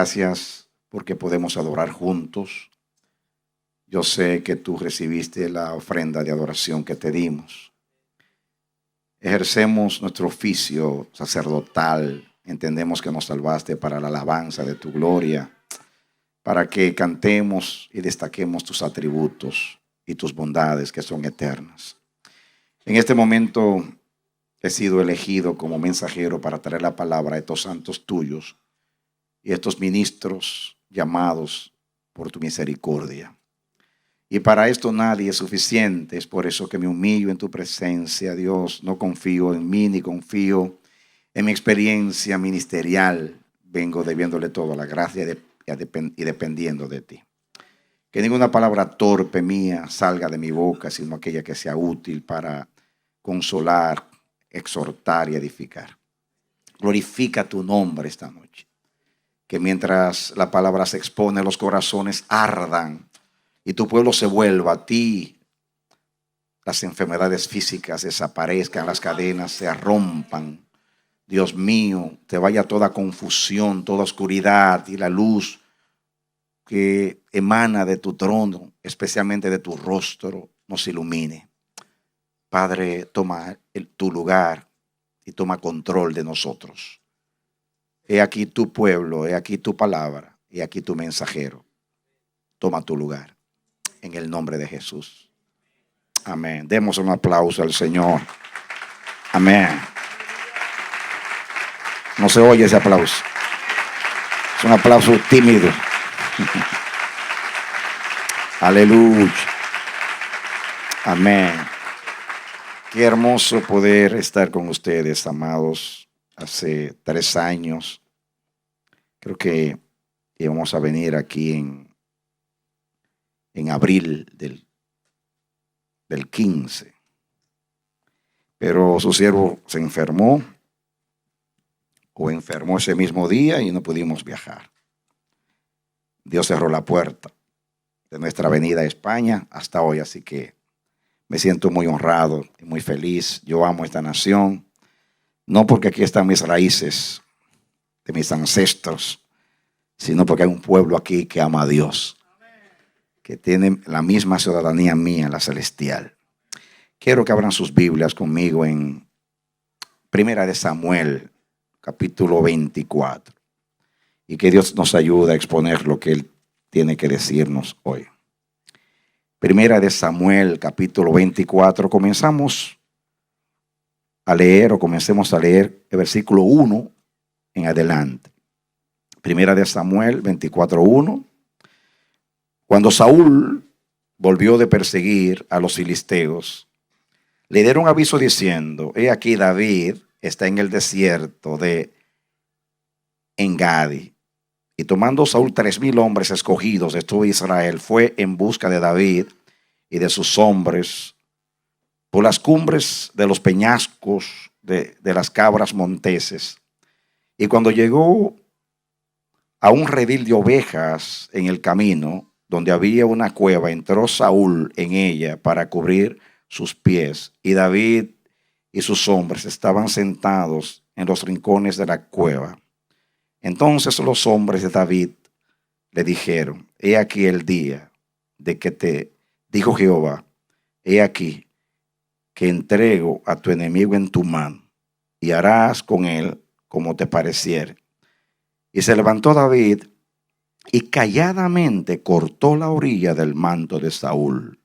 gracias porque podemos adorar juntos. Yo sé que tú recibiste la ofrenda de adoración que te dimos. Ejercemos nuestro oficio sacerdotal. Entendemos que nos salvaste para la alabanza de tu gloria, para que cantemos y destaquemos tus atributos y tus bondades que son eternas. En este momento he sido elegido como mensajero para traer la palabra a estos santos tuyos y estos ministros llamados por tu misericordia. Y para esto nadie es suficiente. Es por eso que me humillo en tu presencia, Dios. No confío en mí ni confío en mi experiencia ministerial. Vengo debiéndole todo a la gracia y dependiendo de ti. Que ninguna palabra torpe mía salga de mi boca, sino aquella que sea útil para consolar, exhortar y edificar. Glorifica tu nombre esta noche. Que mientras la palabra se expone, los corazones ardan y tu pueblo se vuelva a ti. Las enfermedades físicas desaparezcan, las cadenas se rompan. Dios mío, te vaya toda confusión, toda oscuridad y la luz que emana de tu trono, especialmente de tu rostro, nos ilumine. Padre, toma tu lugar y toma control de nosotros. He aquí tu pueblo, he aquí tu palabra, he aquí tu mensajero. Toma tu lugar. En el nombre de Jesús. Amén. Demos un aplauso al Señor. Amén. No se oye ese aplauso. Es un aplauso tímido. Aleluya. Amén. Qué hermoso poder estar con ustedes, amados. Hace 3 años, creo que íbamos a venir aquí en abril del 15. Pero su siervo se enfermó ese mismo día y no pudimos viajar. Dios cerró la puerta de nuestra venida a España hasta hoy, así que me siento muy honrado y muy feliz. Yo amo esta nación, no porque aquí están mis raíces de mis ancestros, sino porque hay un pueblo aquí que ama a Dios, que tiene la misma ciudadanía mía, la celestial. Quiero que abran sus Biblias conmigo en Primera de Samuel, capítulo 24, y que Dios nos ayude a exponer lo que Él tiene que decirnos hoy. Primera de Samuel, capítulo 24, comencemos a leer el versículo 1 en adelante. Primera de Samuel 24:1. Cuando Saúl volvió de perseguir a los filisteos, le dieron aviso diciendo: he aquí David está en el desierto de Engadi. Y tomando Saúl 3,000 hombres escogidos de todo Israel, fue en busca de David y de sus hombres por las cumbres de los peñascos de las cabras monteses. Y cuando llegó a un redil de ovejas en el camino, donde había una cueva, entró Saúl en ella para cubrir sus pies. Y David y sus hombres estaban sentados en los rincones de la cueva. Entonces los hombres de David le dijeron: he aquí el día de que te dijo Jehová, he aquí que entrego a tu enemigo en tu mano, y harás con él como te pareciere. Y se levantó David y calladamente cortó la orilla del manto de Saúl.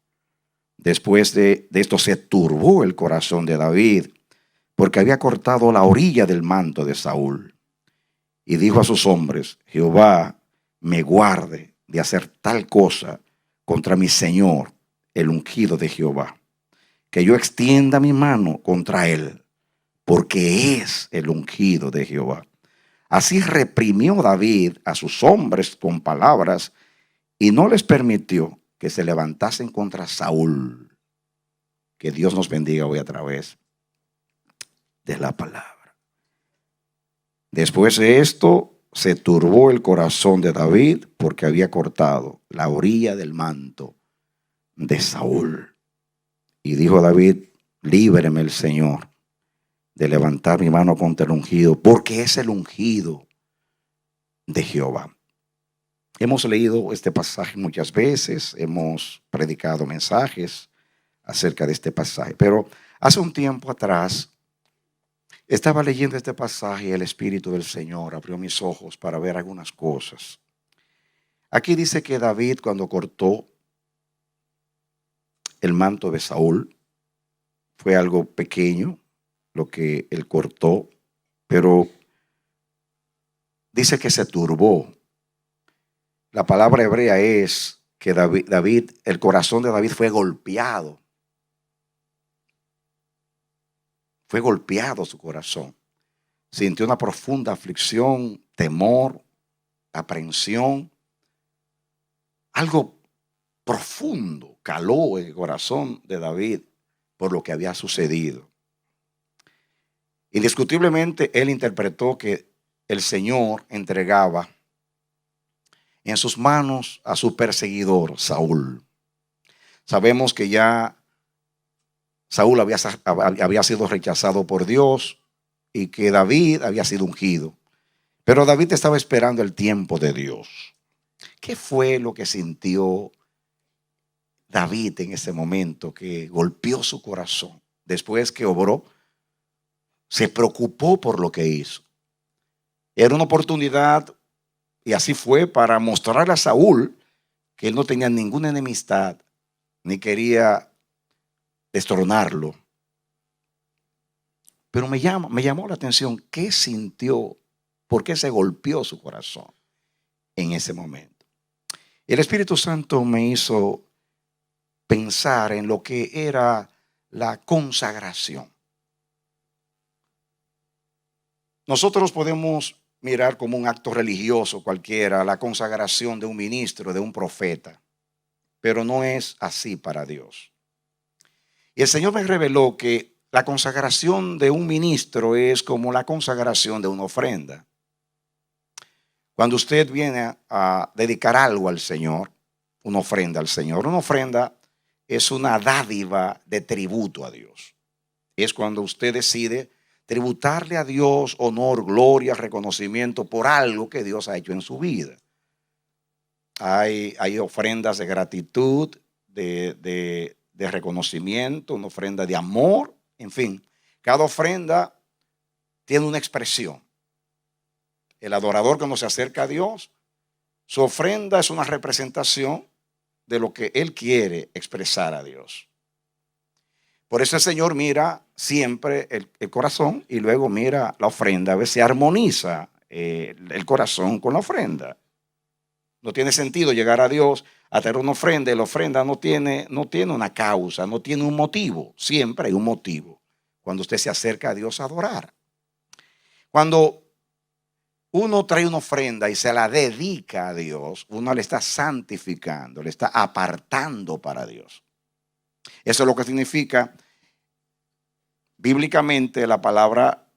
Después de esto se turbó el corazón de David, porque había cortado la orilla del manto de Saúl. Y dijo a sus hombres: Jehová me guarde de hacer tal cosa contra mi señor, el ungido de Jehová, que yo extienda mi mano contra él, porque es el ungido de Jehová. Así reprimió David a sus hombres con palabras y no les permitió que se levantasen contra Saúl. Que Dios nos bendiga hoy a través de la palabra. Después de esto, se turbó el corazón de David porque había cortado la orilla del manto de Saúl. Y dijo David: líbreme el Señor de levantar mi mano contra el ungido, porque es el ungido de Jehová. Hemos leído este pasaje muchas veces, hemos predicado mensajes acerca de este pasaje, pero hace un tiempo atrás estaba leyendo este pasaje y el Espíritu del Señor abrió mis ojos para ver algunas cosas. Aquí dice que David, cuando cortó el manto de Saúl, fue algo pequeño lo que él cortó, pero dice que se turbó. La palabra hebrea es que David, el corazón de David fue golpeado. Fue golpeado su corazón. Sintió una profunda aflicción, temor, aprensión. Algo profundo caló en el corazón de David por lo que había sucedido. Indiscutiblemente él interpretó que el Señor entregaba en sus manos a su perseguidor, Saúl. Sabemos que ya Saúl había sido rechazado por Dios y que David había sido ungido. Pero David estaba esperando el tiempo de Dios. ¿Qué fue lo que sintió David en ese momento que golpeó su corazón? Después que obró, se preocupó por lo que hizo. Era una oportunidad, y así fue, para mostrarle a Saúl que él no tenía ninguna enemistad, ni quería destronarlo. Pero me llamó la atención qué sintió, por qué se golpeó su corazón en ese momento. El Espíritu Santo me hizo pensar en lo que era la consagración. Nosotros podemos mirar como un acto religioso cualquiera la consagración de un ministro, de un profeta, pero no es así para Dios. Y el Señor me reveló que la consagración de un ministro es como la consagración de una ofrenda. Cuando usted viene a dedicar algo al Señor, una ofrenda al Señor, una ofrenda es una dádiva de tributo a Dios. Es cuando usted decide tributarle a Dios honor, gloria, reconocimiento por algo que Dios ha hecho en su vida. Hay ofrendas de gratitud, de reconocimiento, una ofrenda de amor, en fin. Cada ofrenda tiene una expresión. El adorador cuando se acerca a Dios, su ofrenda es una representación de lo que él quiere expresar a Dios. Por eso el Señor mira siempre el corazón y luego mira la ofrenda. A veces se armoniza el corazón con la ofrenda. No tiene sentido llegar a Dios a tener una ofrenda y la ofrenda no tiene una causa, no tiene un motivo. Siempre hay un motivo cuando usted se acerca a Dios a adorar. Cuando uno trae una ofrenda y se la dedica a Dios, uno le está santificando, le está apartando para Dios. Eso es lo que significa bíblicamente la palabra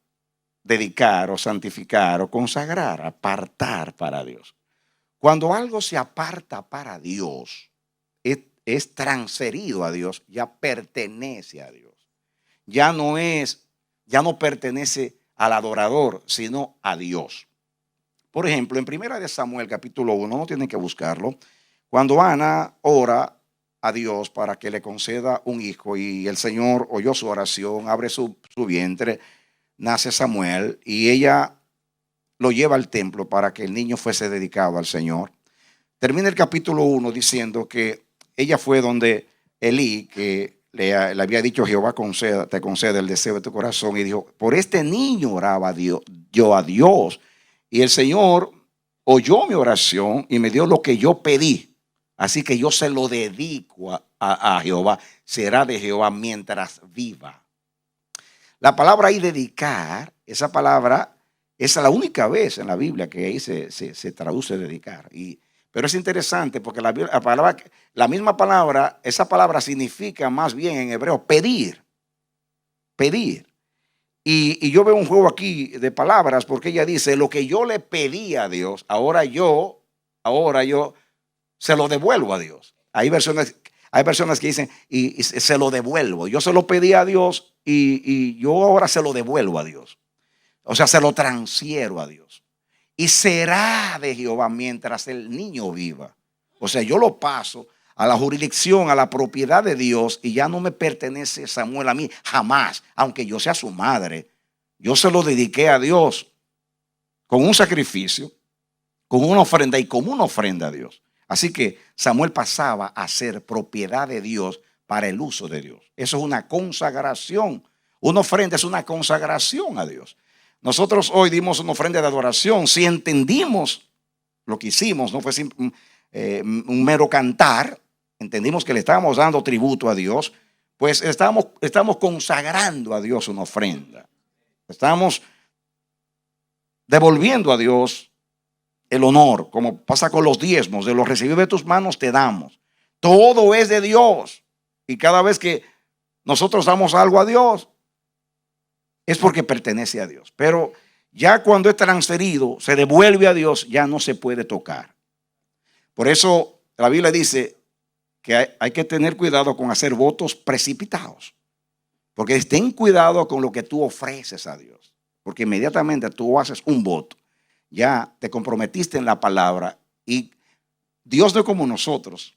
dedicar o santificar o consagrar, apartar para Dios. Cuando algo se aparta para Dios, es transferido a Dios, ya pertenece a Dios. Ya no pertenece al adorador, sino a Dios. Por ejemplo, en 1 Samuel capítulo 1, no tienen que buscarlo, cuando Ana ora a Dios para que le conceda un hijo y el Señor oyó su oración, abre su vientre, nace Samuel y ella lo lleva al templo para que el niño fuese dedicado al Señor. Termina el capítulo 1 diciendo que ella fue donde Elí, que le había dicho Jehová te concede el deseo de tu corazón, y dijo, por este niño oraba yo a Dios, y el Señor oyó mi oración y me dio lo que yo pedí. Así que yo se lo dedico a Jehová, será de Jehová mientras viva. La palabra ahí dedicar, esa palabra es la única vez en la Biblia que ahí se traduce dedicar. Pero es interesante porque la misma palabra, esa palabra significa más bien en hebreo pedir. Pedir. Y yo veo un juego aquí de palabras porque ella dice, lo que yo le pedí a Dios, ahora yo se lo devuelvo a Dios. Hay personas que dicen, y se lo devuelvo. Yo se lo pedí a Dios y yo ahora se lo devuelvo a Dios. O sea, se lo transfiero a Dios. y será de Jehová mientras el niño viva. O sea, yo lo paso a la jurisdicción, a la propiedad de Dios, y ya no me pertenece Samuel a mí, jamás, aunque yo sea su madre. Yo se lo dediqué a Dios con un sacrificio, con una ofrenda y como una ofrenda a Dios. Así que Samuel pasaba a ser propiedad de Dios para el uso de Dios. Eso es una consagración. Una ofrenda es una consagración a Dios. Nosotros hoy dimos una ofrenda de adoración. Si entendimos lo que hicimos, no fue un mero cantar, entendimos que le estábamos dando tributo a Dios, pues estamos consagrando a Dios una ofrenda. Estamos devolviendo a Dios el honor, como pasa con los diezmos, de los recibidos de tus manos te damos. Todo es de Dios. Y cada vez que nosotros damos algo a Dios, es porque pertenece a Dios. Pero ya cuando es transferido, se devuelve a Dios, ya no se puede tocar. Por eso la Biblia dice que hay que tener cuidado con hacer votos precipitados. Porque ten cuidado con lo que tú ofreces a Dios. Porque inmediatamente tú haces un voto, ya te comprometiste en la palabra y Dios no es como nosotros.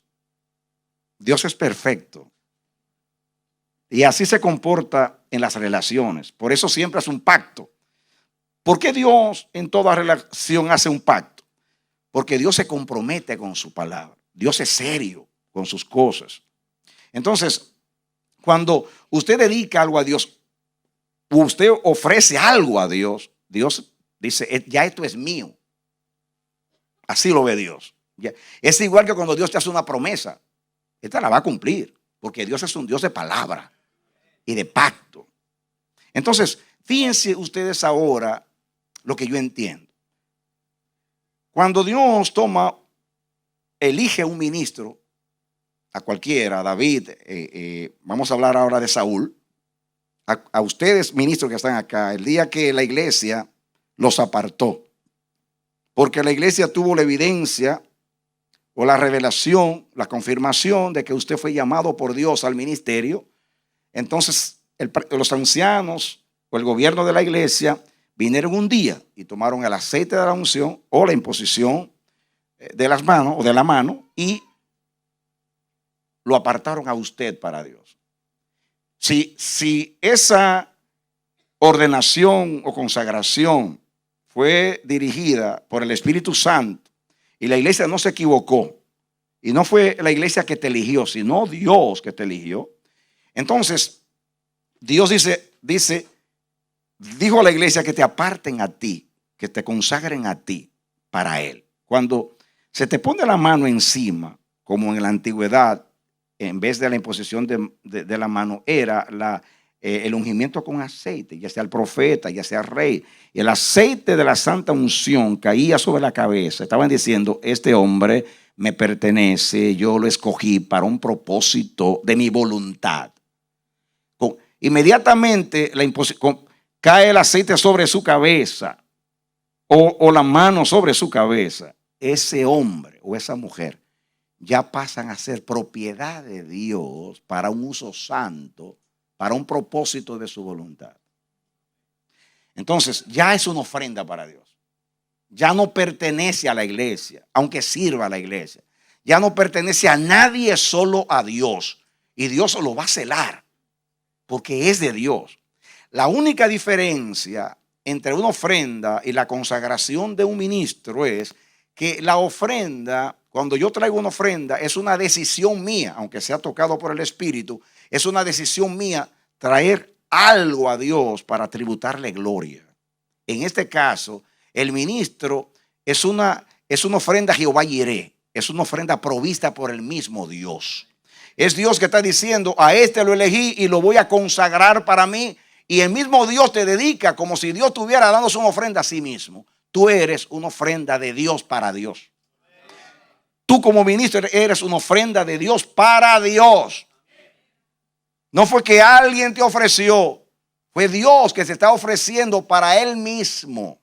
Dios es perfecto. Y así se comporta en las relaciones. Por eso siempre hace un pacto. ¿Por qué Dios en toda relación hace un pacto? Porque Dios se compromete con su palabra. Dios es serio con sus cosas. Entonces, cuando usted dedica algo a Dios, usted ofrece algo a Dios, Dios dice, ya esto es mío. Así lo ve Dios. Es igual que cuando Dios te hace una promesa. Esta la va a cumplir, porque Dios es un Dios de palabra y de pacto. Entonces, fíjense ustedes ahora lo que yo entiendo. Cuando Dios elige a un ministro, a cualquiera, a David, vamos a hablar ahora de Saúl, a ustedes ministros que están acá, el día que la iglesia los apartó, porque la iglesia tuvo la evidencia o la revelación, la confirmación de que usted fue llamado por Dios al ministerio. Entonces los ancianos o el gobierno de la iglesia vinieron un día y tomaron el aceite de la unción o la imposición de las manos o de la mano y lo apartaron a usted para Dios. Si esa ordenación o consagración fue dirigida por el Espíritu Santo y la iglesia no se equivocó, y no fue la iglesia que te eligió, sino Dios que te eligió, entonces Dios dijo a la iglesia que te aparten a ti, que te consagren a ti para Él. Cuando se te pone la mano encima, como en la antigüedad, en vez de la imposición de la mano, era el ungimiento con aceite, ya sea el profeta, ya sea el rey. Y el aceite de la santa unción caía sobre la cabeza. Estaban diciendo, este hombre me pertenece, yo lo escogí para un propósito de mi voluntad. Inmediatamente cae el aceite sobre su cabeza o la mano sobre su cabeza. Ese hombre o esa mujer ya pasan a ser propiedad de Dios para un uso santo, para un propósito de su voluntad. Entonces ya es una ofrenda para Dios. Ya no pertenece a la iglesia, aunque sirva a la iglesia. Ya no pertenece a nadie, solo a Dios. Y Dios lo va a celar, porque es de Dios. La única diferencia entre una ofrenda y la consagración de un ministro es que la ofrenda, cuando yo traigo una ofrenda, es una decisión mía, aunque sea tocado por el Espíritu, es una decisión mía traer algo a Dios para tributarle gloria. En este caso, el ministro es una ofrenda a Jehová Jireh, es una ofrenda provista por el mismo Dios. Es Dios que está diciendo, a este lo elegí y lo voy a consagrar para mí. Y el mismo Dios te dedica como si Dios estuviera dándose una ofrenda a sí mismo. Tú eres una ofrenda de Dios para Dios. Tú como ministro eres una ofrenda de Dios para Dios. No fue que alguien te ofreció, fue Dios que se está ofreciendo para Él mismo.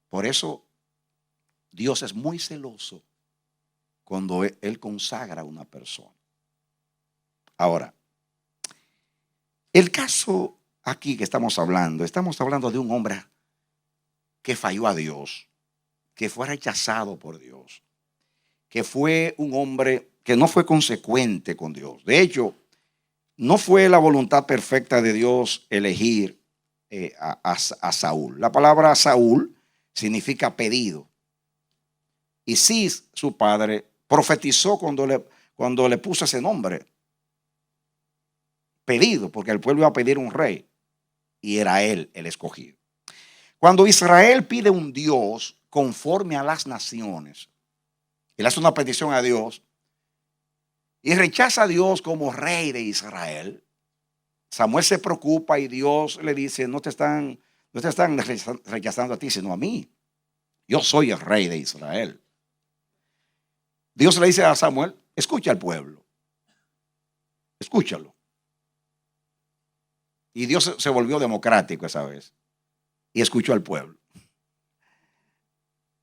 Por eso Dios es muy celoso cuando Él consagra a una persona. Ahora, El caso aquí que estamos hablando de un hombre que falló a Dios, que fue rechazado por Dios, que fue un hombre que no fue consecuente con Dios. De hecho, no fue la voluntad perfecta de Dios elegir a Saúl. La palabra Saúl significa pedido. Y Cis, su padre, profetizó cuando le puso ese nombre, pedido, porque el pueblo iba a pedir un rey y era él el escogido. Cuando Israel pide un Dios conforme a las naciones, él hace una petición a Dios y rechaza a Dios como rey de Israel. Samuel se preocupa y Dios le dice, no te están rechazando a ti, sino a mí. Yo soy el rey de Israel. Dios le dice a Samuel, escucha al pueblo, escúchalo. Y Dios se volvió democrático esa vez y escuchó al pueblo.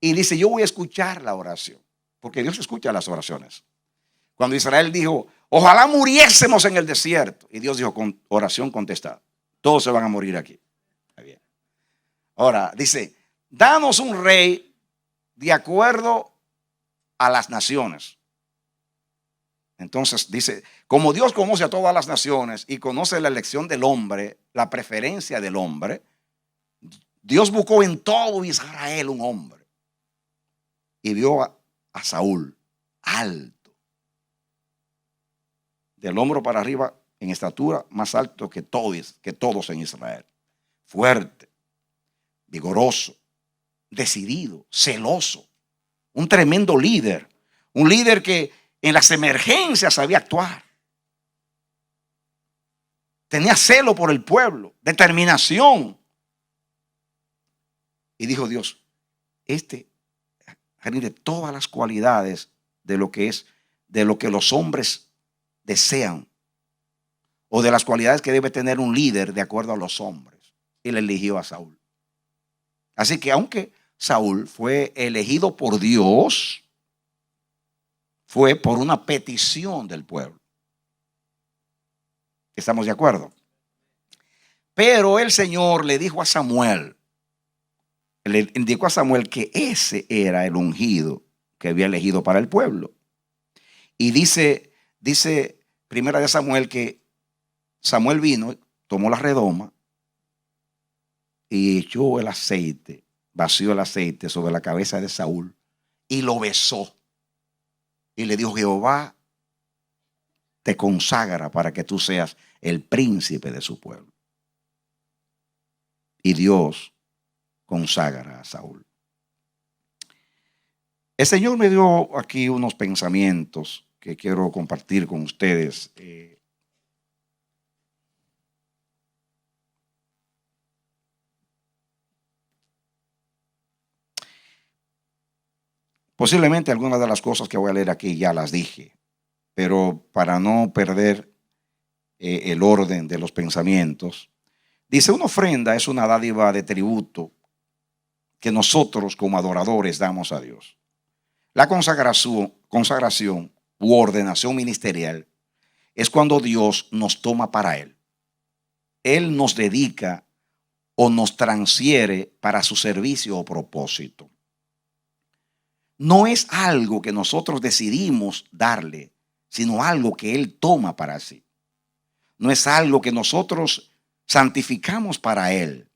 Y dice, yo voy a escuchar la oración, porque Dios escucha las oraciones. Cuando Israel dijo, ojalá muriésemos en el desierto. Y Dios dijo, con oración contestada, todos se van a morir aquí. Está bien. Ahora, dice, danos un rey de acuerdo a las naciones. Entonces dice, como Dios conoce a todas las naciones y conoce la elección del hombre, la preferencia del hombre, Dios buscó en todo Israel un hombre. Y vio a Saúl alto, del hombro para arriba en estatura, más alto que todos en Israel. Fuerte, vigoroso, decidido, celoso, un tremendo líder. Un líder que en las emergencias sabía actuar. Tenía celo por el pueblo, determinación. Y dijo Dios, de todas las cualidades de lo que los hombres desean, o de las cualidades que debe tener un líder de acuerdo a los hombres. Y le eligió a Saúl. Así que aunque Saúl fue elegido por Dios, fue por una petición del pueblo. ¿Estamos de acuerdo? Pero el Señor le dijo a Samuel, le indicó a Samuel que ese era el ungido que había elegido para el pueblo. Y dice primera de Samuel que Samuel vino, tomó la redoma y echó el aceite, vació el aceite sobre la cabeza de Saúl y lo besó. Y le dijo, Jehová te consagra para que tú seas el príncipe de su pueblo. Y Dios consagra a Saúl. El Señor me dio aquí unos pensamientos que quiero compartir con ustedes. Posiblemente algunas de las cosas que voy a leer aquí ya las dije, pero para no perder el orden de los pensamientos, dice, una ofrenda es una dádiva de tributo que nosotros como adoradores damos a Dios. La consagración u ordenación ministerial es cuando Dios nos toma para Él. Él nos dedica o nos transfiere para su servicio o propósito. No es algo que nosotros decidimos darle, sino algo que Él toma para sí. No es algo que nosotros santificamos para Él,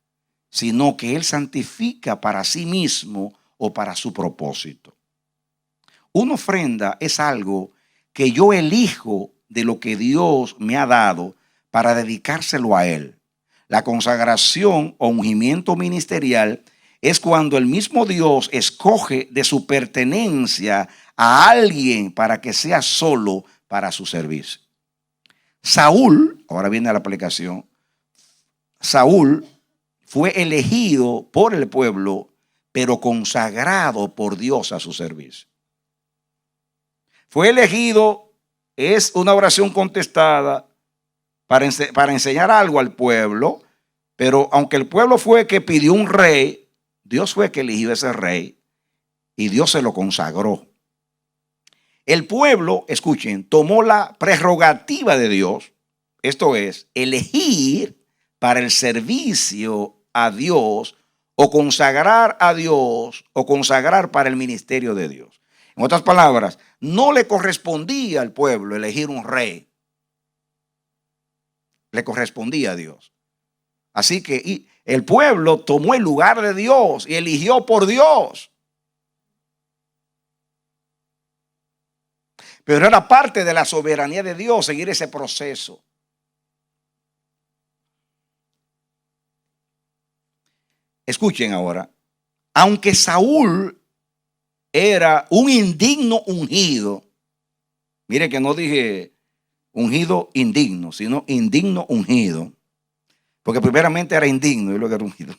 sino que Él santifica para sí mismo o para su propósito. Una ofrenda es algo que yo elijo de lo que Dios me ha dado para dedicárselo a Él. La consagración o ungimiento ministerial es cuando el mismo Dios escoge de su pertenencia a alguien para que sea solo para su servicio. Saúl, ahora viene la aplicación, Saúl fue elegido por el pueblo, pero consagrado por Dios a su servicio. Fue elegido, es una oración contestada para enseñar algo al pueblo, pero aunque el pueblo fue que pidió un rey, Dios fue que eligió ese rey y Dios se lo consagró. El pueblo, escuchen, tomó la prerrogativa de Dios, Esto es, elegir para el servicio a Dios o consagrar a Dios o consagrar para el ministerio de Dios. En otras palabras, no le correspondía al pueblo elegir un rey. Le correspondía a Dios. Así que el pueblo tomó el lugar de Dios y eligió por Dios. Pero era parte de la soberanía de Dios seguir ese proceso. Escuchen ahora, aunque Saúl era un indigno ungido, mire que no dije ungido indigno, sino indigno ungido, porque primeramente era indigno y luego era ungido.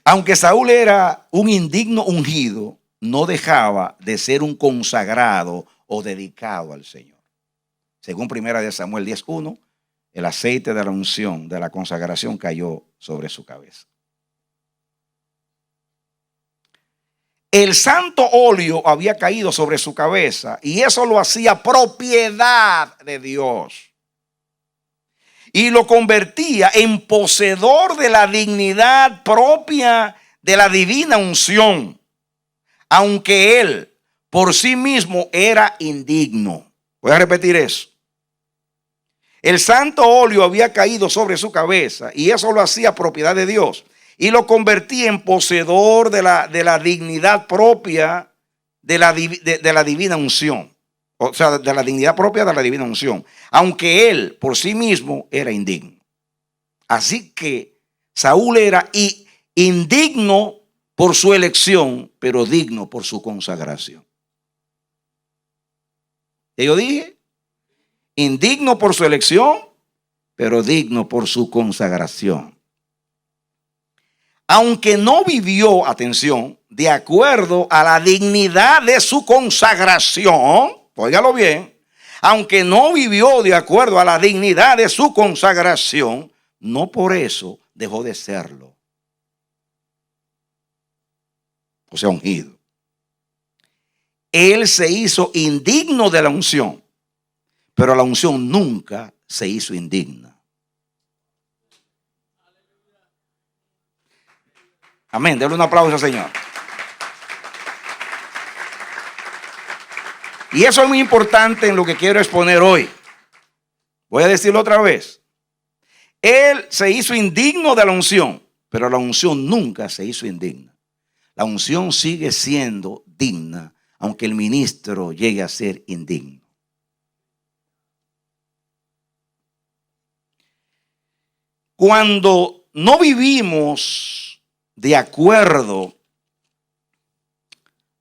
Aunque Saúl era un indigno ungido, no dejaba de ser un consagrado o dedicado al Señor. Según 1 Samuel 10:1, el aceite de la unción, de la consagración cayó sobre su cabeza. El santo óleo había caído sobre su cabeza y eso lo hacía propiedad de Dios. Y lo convertía en poseedor de la dignidad propia de la divina unción, aunque él por sí mismo era indigno. Voy a repetir eso. El santo óleo había caído sobre su cabeza y eso lo hacía propiedad de Dios. Y lo convertía en poseedor de la dignidad propia de la divina unción. O sea, de la dignidad propia de la divina unción. Aunque él por sí mismo era indigno. Así que Saúl era indigno por su elección, pero digno por su consagración. ¿Y yo dije? Indigno por su elección, pero digno por su consagración. Aunque no vivió, atención, de acuerdo a la dignidad de su consagración, óigalo bien, aunque no vivió de acuerdo a la dignidad de su consagración, no por eso dejó de serlo. O sea, ungido. Él se hizo indigno de la unción, pero la unción nunca se hizo indigna. Amén. Denle un aplauso al Señor. Y eso es muy importante en lo que quiero exponer hoy. Voy a decirlo otra vez. Él se hizo indigno de la unción, pero la unción nunca se hizo indigna. La unción sigue siendo digna, aunque el ministro llegue a ser indigno. Cuando no vivimos de acuerdo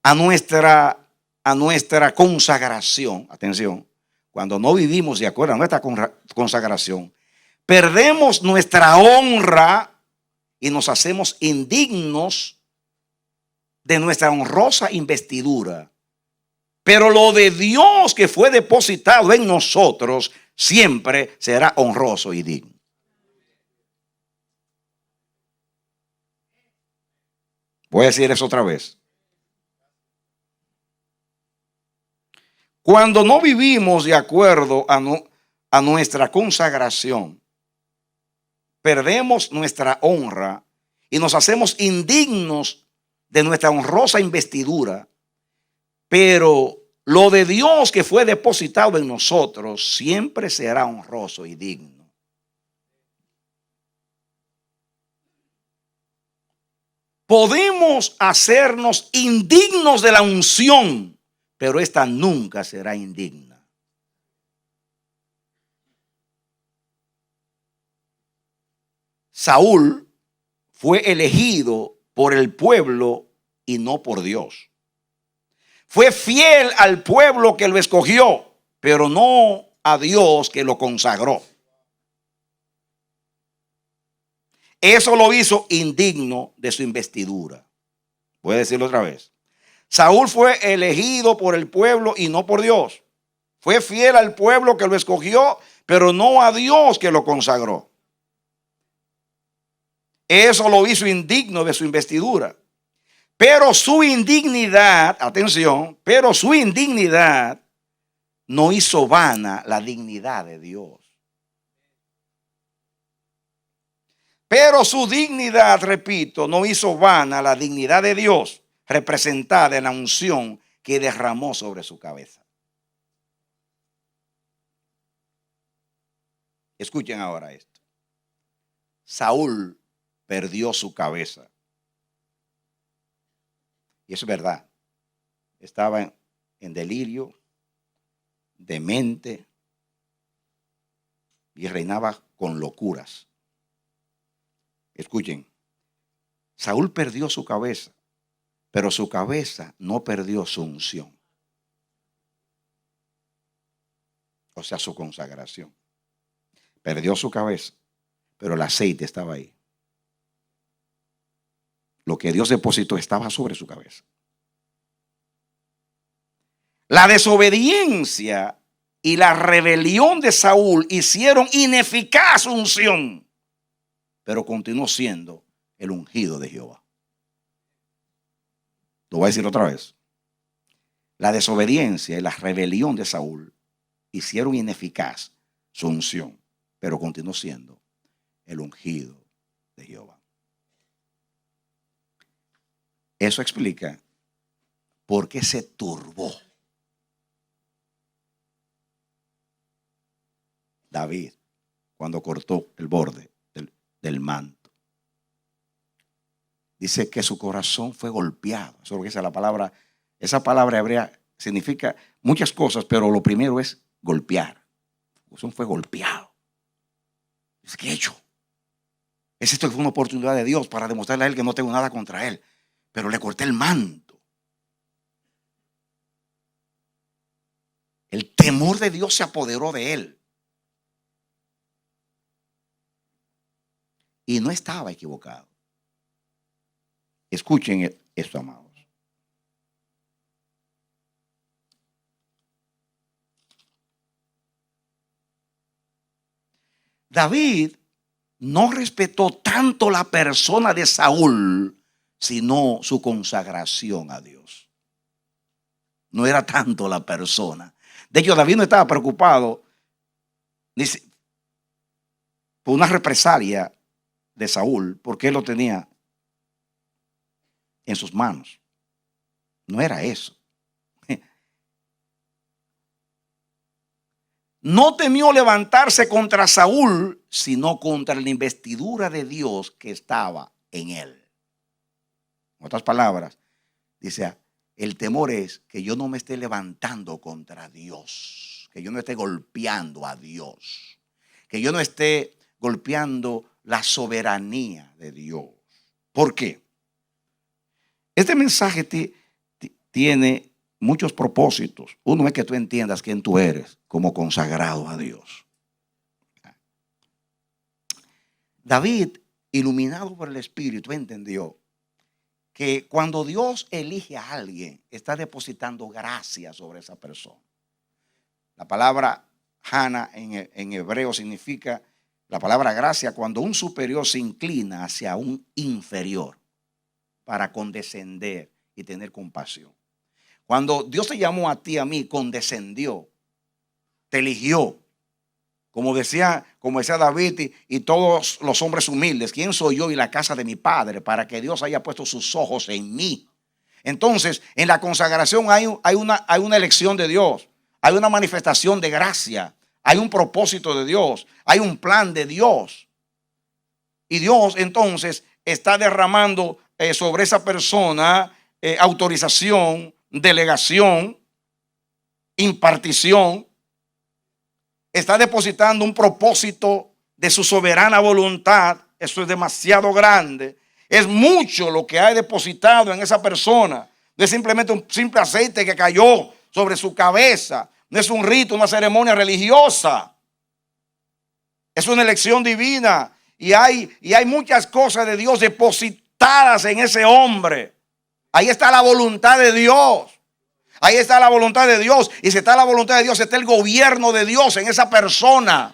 a nuestra consagración, atención, cuando no vivimos de acuerdo a nuestra consagración, perdemos nuestra honra y nos hacemos indignos de nuestra honrosa investidura. Pero lo de Dios que fue depositado en nosotros siempre será honroso y digno. Voy a decir eso otra vez. Cuando no vivimos de acuerdo a nuestra consagración, perdemos nuestra honra y nos hacemos indignos de nuestra honrosa investidura, pero lo de Dios que fue depositado en nosotros siempre será honroso y digno. Podemos hacernos indignos de la unción, pero esta nunca será indigna. Saúl fue elegido por el pueblo y no por Dios. Fue fiel al pueblo que lo escogió, pero no a Dios que lo consagró. Eso lo hizo indigno de su investidura. Voy a decirlo otra vez. Saúl fue elegido por el pueblo y no por Dios. Fue fiel al pueblo que lo escogió, pero no a Dios que lo consagró. Eso lo hizo indigno de su investidura. Pero su indignidad, atención, no hizo vana la dignidad de Dios. Pero su dignidad, repito, no hizo vana la dignidad de Dios representada en la unción que derramó sobre su cabeza. Escuchen ahora esto. Saúl perdió su cabeza. Y eso es verdad. Estaba en delirio, demente, y reinaba con locuras. Escuchen, Saúl perdió su cabeza, pero su cabeza no perdió su unción. O sea, su consagración. Perdió su cabeza, pero el aceite estaba ahí. Lo que Dios depositó estaba sobre su cabeza. La desobediencia y la rebelión de Saúl hicieron ineficaz su unción, pero continuó siendo el ungido de Jehová. Lo voy a decir otra vez. La desobediencia y la rebelión de Saúl hicieron ineficaz su unción, pero continuó siendo el ungido de Jehová. Eso explica por qué se turbó David cuando cortó el borde del manto. Dice que su corazón fue golpeado. Eso es lo que dice la palabra. Esa palabra hebrea significa muchas cosas, pero lo primero es golpear. Su corazón fue golpeado. Dice, ¿qué he hecho? Esto fue una oportunidad de Dios para demostrarle a él que no tengo nada contra él. Pero le corté el manto. El temor de Dios se apoderó de él. Y no estaba equivocado. Escuchen esto, amados. David no respetó tanto la persona de Saúl, sino su consagración a Dios. No era tanto la persona. De hecho, David no estaba preocupado por una represalia de Saúl, porque él lo tenía en sus manos. No era eso. No temió levantarse contra Saúl, sino contra la investidura de Dios que estaba en él. En otras palabras, dice, el temor es que yo no me esté levantando contra Dios, que yo no esté golpeando a Dios, que yo no esté golpeando la soberanía de Dios. ¿Por qué? Este mensaje tiene muchos propósitos. Uno es que tú entiendas quién tú eres como consagrado a Dios. David, iluminado por el Espíritu, entendió que cuando Dios elige a alguien, está depositando gracia sobre esa persona. La palabra Hana en hebreo significa la palabra gracia cuando un superior se inclina hacia un inferior para condescender y tener compasión. Cuando Dios te llamó a ti, a mí, condescendió, te eligió. Como decía David y todos los hombres humildes, ¿quién soy yo y la casa de mi padre para que Dios haya puesto sus ojos en mí? Entonces, en la consagración hay una elección de Dios, hay una manifestación de gracia, hay un propósito de Dios, hay un plan de Dios. Y Dios entonces está derramando sobre esa persona autorización, delegación, impartición. Está depositando un propósito de su soberana voluntad. Eso es demasiado grande. Es mucho lo que ha depositado en esa persona. No es simplemente un simple aceite que cayó sobre su cabeza. No es un rito, una ceremonia religiosa. Es una elección divina. Y hay muchas cosas de Dios depositadas en ese hombre. Ahí está la voluntad de Dios. Ahí está la voluntad de Dios. Y si está la voluntad de Dios, está el gobierno de Dios en esa persona.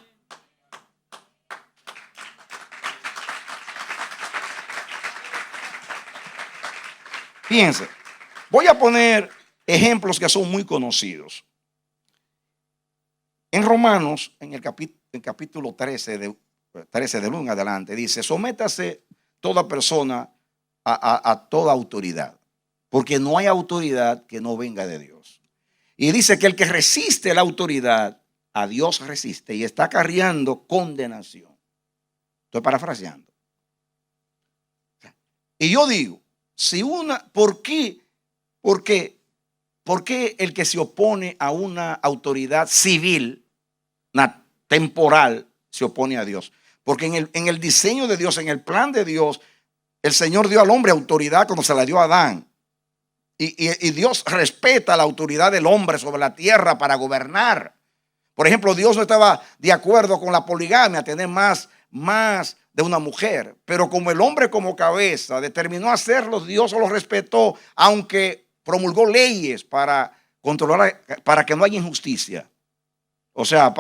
Fíjense, voy a poner ejemplos que son muy conocidos. En Romanos, en el capítulo 13, 13 del 1 en adelante, dice: sométase toda persona a toda autoridad, porque no hay autoridad que no venga de Dios. Y dice que el que resiste la autoridad, a Dios resiste y está acarreando condenación. Estoy parafraseando. Y yo digo, ¿por qué el que se opone a una autoridad civil, temporal, se opone a Dios? Porque en el diseño de Dios, en el plan de Dios, el Señor dio al hombre autoridad cuando se la dio a Adán. Y Dios respeta la autoridad del hombre sobre la tierra para gobernar. Por ejemplo, Dios no estaba de acuerdo con la poligamia, tener más de una mujer. Pero como el hombre como cabeza determinó hacerlo, Dios lo respetó, aunque promulgó leyes para controlar, para que no haya injusticia. O sea,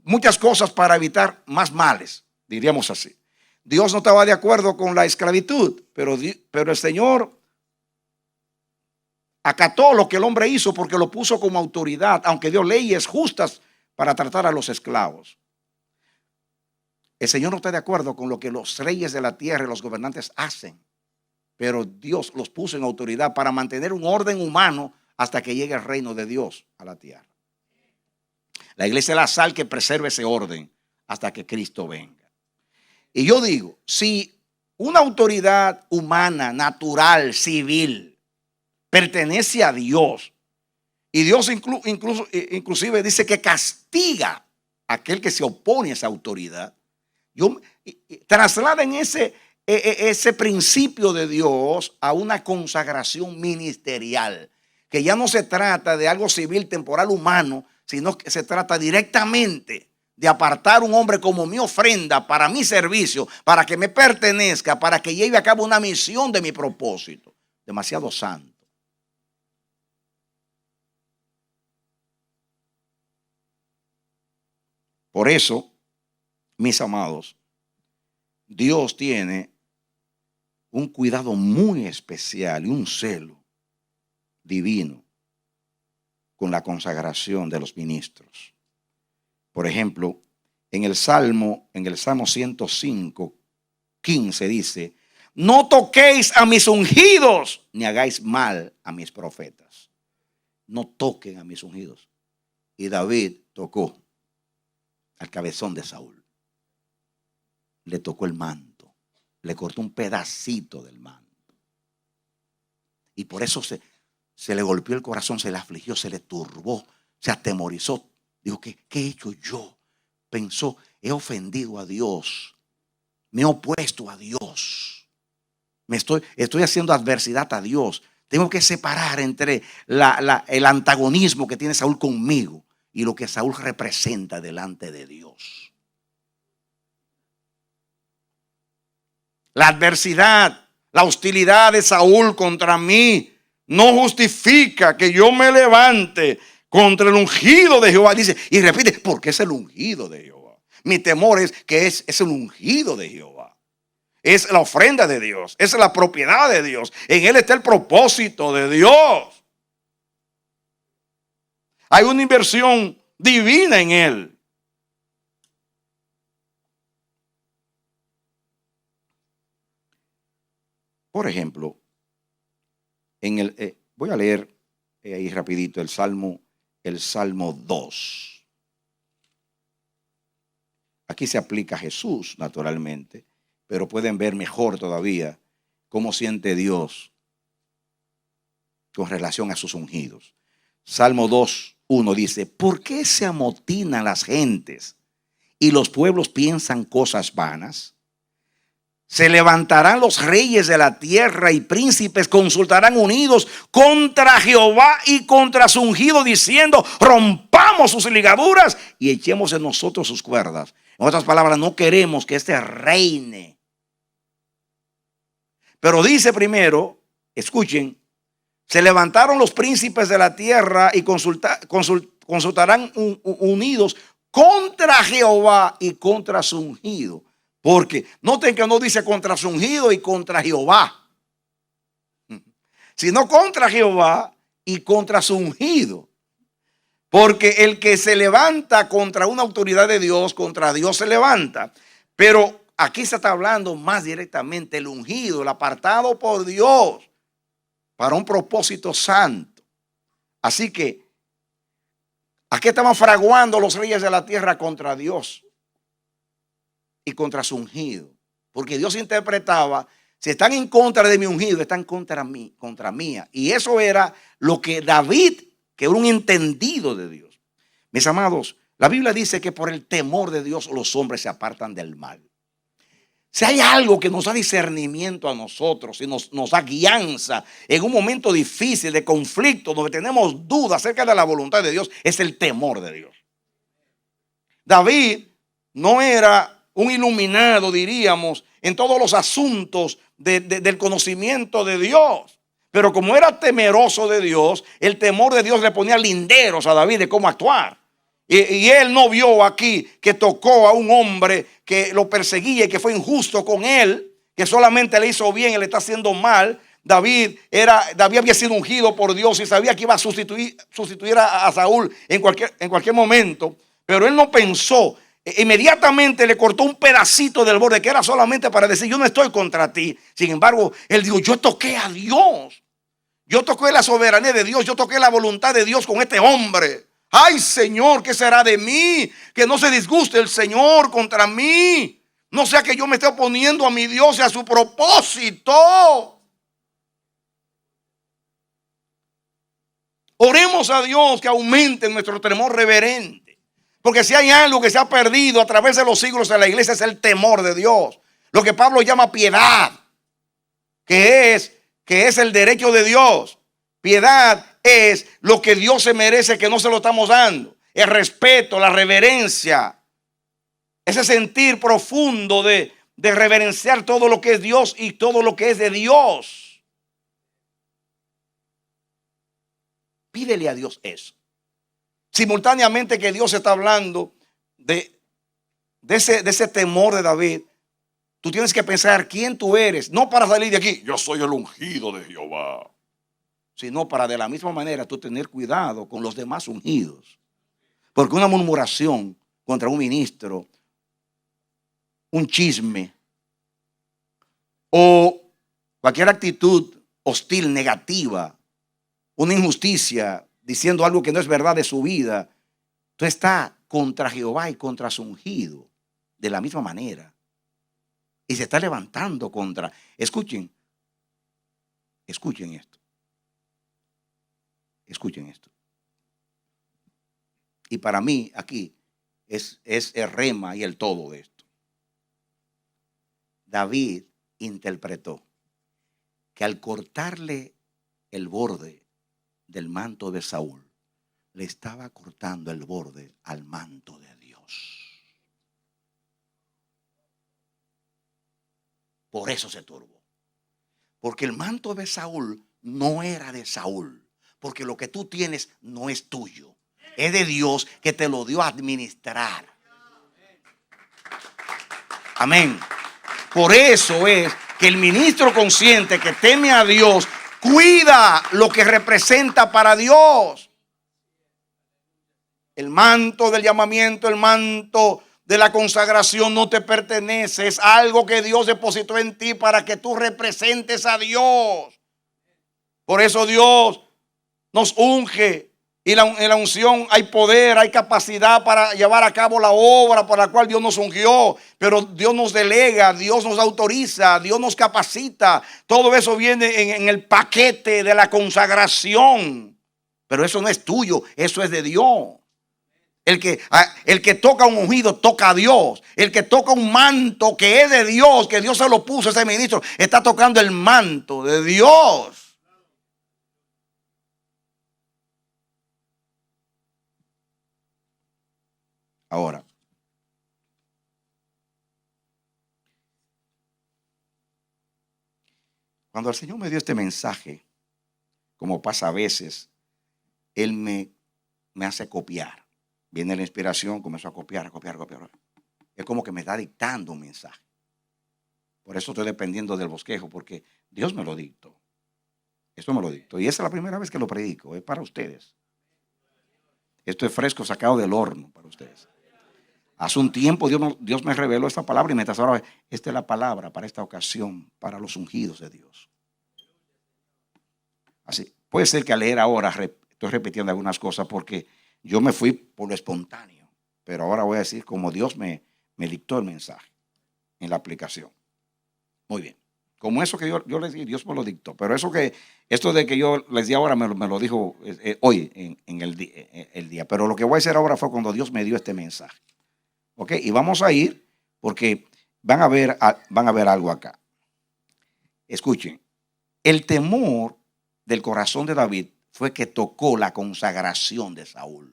muchas cosas para evitar más males, diríamos así. Dios no estaba de acuerdo con la esclavitud, pero el Señor acató lo que el hombre hizo porque lo puso como autoridad, aunque dio leyes justas para tratar a los esclavos. El Señor no está de acuerdo con lo que los reyes de la tierra y los gobernantes hacen, pero Dios los puso en autoridad para mantener un orden humano hasta que llegue el reino de Dios a la tierra. La iglesia es la sal que preserva ese orden hasta que Cristo venga. Y yo digo, si una autoridad humana, natural, civil, pertenece a Dios, y Dios inclusive dice que castiga a aquel que se opone a esa autoridad, trasladen ese principio de Dios a una consagración ministerial, que ya no se trata de algo civil, temporal, humano, sino que se trata directamente de apartar un hombre como mi ofrenda para mi servicio, para que me pertenezca, para que lleve a cabo una misión de mi propósito. Demasiado santo. Por eso, mis amados, Dios tiene un cuidado muy especial y un celo divino con la consagración de los ministros. Por ejemplo, en el Salmo 105, 15 dice: no toquéis a mis ungidos, ni hagáis mal a mis profetas. No toquen a mis ungidos. Y David tocó al cabezón de Saúl. Le tocó el manto, le cortó un pedacito del manto. Y por eso se le golpeó el corazón, se le afligió, se le turbó, se atemorizó. Dijo, ¿qué he hecho yo? Pensó, he ofendido a Dios, me he opuesto a Dios, estoy haciendo adversidad a Dios. Tengo que separar entre el antagonismo que tiene Saúl conmigo y lo que Saúl representa delante de Dios. La adversidad, la hostilidad de Saúl contra mí no justifica que yo me levante contra el ungido de Jehová. Dice y repite, porque es el ungido de Jehová. Mi temor es que es el ungido de Jehová. Es la ofrenda de Dios, es la propiedad de Dios. En él está el propósito de Dios. Hay una inversión divina en él. Por ejemplo, voy a leer ahí rapidito el Salmo 2. Aquí se aplica a Jesús, naturalmente, pero pueden ver mejor todavía cómo siente Dios con relación a sus ungidos. Salmo 2:1 dice: ¿por qué se amotinan las gentes y los pueblos piensan cosas vanas? Se levantarán los reyes de la tierra y príncipes consultarán unidos contra Jehová y contra su ungido, diciendo: rompamos sus ligaduras y echemos en nosotros sus cuerdas. En otras palabras, no queremos que este reine. Pero dice primero, escuchen, se levantaron los príncipes de la tierra y consultarán unidos contra Jehová y contra su ungido. Porque noten que no dice contra su ungido y contra Jehová, sino contra Jehová y contra su ungido. Porque el que se levanta contra una autoridad de Dios, contra Dios se levanta. Pero aquí se está hablando más directamente el ungido, el apartado por Dios para un propósito santo. Así que aquí estaban fraguando los reyes de la tierra contra Dios y contra su ungido. Porque Dios interpretaba, si están en contra de mi ungido, están contra mí, contra mía. Y eso era lo que David, que era un entendido de Dios. Mis amados, la Biblia dice que por el temor de Dios los hombres se apartan del mal. Si hay algo que nos da discernimiento a nosotros y nos da guianza en un momento difícil de conflicto, donde tenemos dudas acerca de la voluntad de Dios, es el temor de Dios. David no era un iluminado, diríamos, en todos los asuntos del conocimiento de Dios. Pero como era temeroso de Dios, el temor de Dios le ponía linderos a David de cómo actuar. Y él no vio aquí que tocó a un hombre que lo perseguía y que fue injusto con él, que solamente le hizo bien y le está haciendo mal. David había sido ungido por Dios y sabía que iba a sustituir a Saúl en cualquier momento. Pero él no pensó. Inmediatamente le cortó un pedacito del borde que era solamente para decir: yo no estoy contra ti. Sin embargo, él dijo: yo toqué a Dios. Yo toqué la soberanía de Dios. Yo toqué la voluntad de Dios con este hombre. Ay, Señor, ¿qué será de mí? Que no se disguste el Señor contra mí. No sea que yo me esté oponiendo a mi Dios y a su propósito. Oremos a Dios que aumente nuestro temor reverente. Porque si hay algo que se ha perdido a través de los siglos en la iglesia, es el temor de Dios. Lo que Pablo llama piedad, que es el derecho de Dios. Piedad es lo que Dios se merece, que no se lo estamos dando. El respeto, la reverencia, ese sentir profundo de reverenciar todo lo que es Dios y todo lo que es de Dios. Pídele a Dios eso. Simultáneamente que Dios está hablando de ese temor de David, tú tienes que pensar quién tú eres, no para salir de aquí: yo soy el ungido de Jehová, sino para de la misma manera tú tener cuidado con los demás ungidos. Porque una murmuración contra un ministro, un chisme o cualquier actitud hostil, negativa, una injusticia, diciendo algo que no es verdad de su vida, tú estás contra Jehová y contra su ungido de la misma manera. Y se está levantando contra. Escuchen esto. Escuchen esto. Y para mí aquí es el rema y el todo de esto. David interpretó que al cortarle el borde del manto de Saúl, le estaba cortando el borde al manto de Dios. Por eso se turbó. Porque el manto de Saúl no era de Saúl. Porque lo que tú tienes no es tuyo. Es de Dios, que te lo dio a administrar. Amén. Por eso es que el ministro consciente que teme a Dios cuida lo que representa para Dios. El manto del llamamiento, el manto de la consagración no te pertenece. Es algo que Dios depositó en ti para que tú representes a Dios. Por eso Dios nos unge. Y en la unción hay poder, hay capacidad para llevar a cabo la obra para la cual Dios nos ungió. Pero Dios nos delega, Dios nos autoriza, Dios nos capacita. Todo eso viene en el paquete de la consagración. Pero eso no es tuyo, eso es de Dios. El que toca un ungido toca a Dios. El que toca un manto que es de Dios, que Dios se lo puso a ese ministro, está tocando el manto de Dios. Ahora, cuando el Señor me dio este mensaje, como pasa a veces, Él me hace copiar. Viene la inspiración, comenzó a copiar. Es como que me está dictando un mensaje. Por eso estoy dependiendo del bosquejo, porque Dios me lo dictó. Esto me lo dictó. Y esa es la primera vez que lo predico, es para ustedes. Esto es fresco, sacado del horno para ustedes. Hace un tiempo Dios me reveló esta palabra y mientras ahora, esta es la palabra para esta ocasión, para los ungidos de Dios. Así, puede ser que al leer ahora estoy repitiendo algunas cosas porque yo me fui por lo espontáneo, pero ahora voy a decir como Dios me dictó el mensaje en la aplicación. Muy bien. Como eso que yo les di, Dios me lo dictó. Pero esto de que yo les di ahora me lo dijo hoy en el día. Pero lo que voy a hacer ahora fue cuando Dios me dio este mensaje. ¿Ok? Y vamos a ir porque van a ver algo acá. Escuchen. El temor del corazón de David fue que tocó la consagración de Saúl.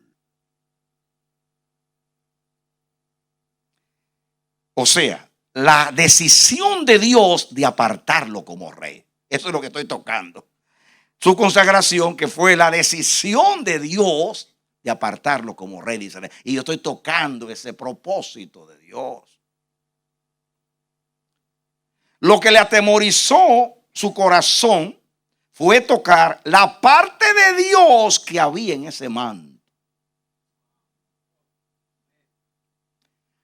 O sea, la decisión de Dios de apartarlo como rey. Eso es lo que estoy tocando. Su consagración, que fue la decisión de Dios de apartarlo como rey de Israel. Y yo estoy tocando ese propósito de Dios. Lo que le atemorizó su corazón fue tocar la parte de Dios que había en ese manto.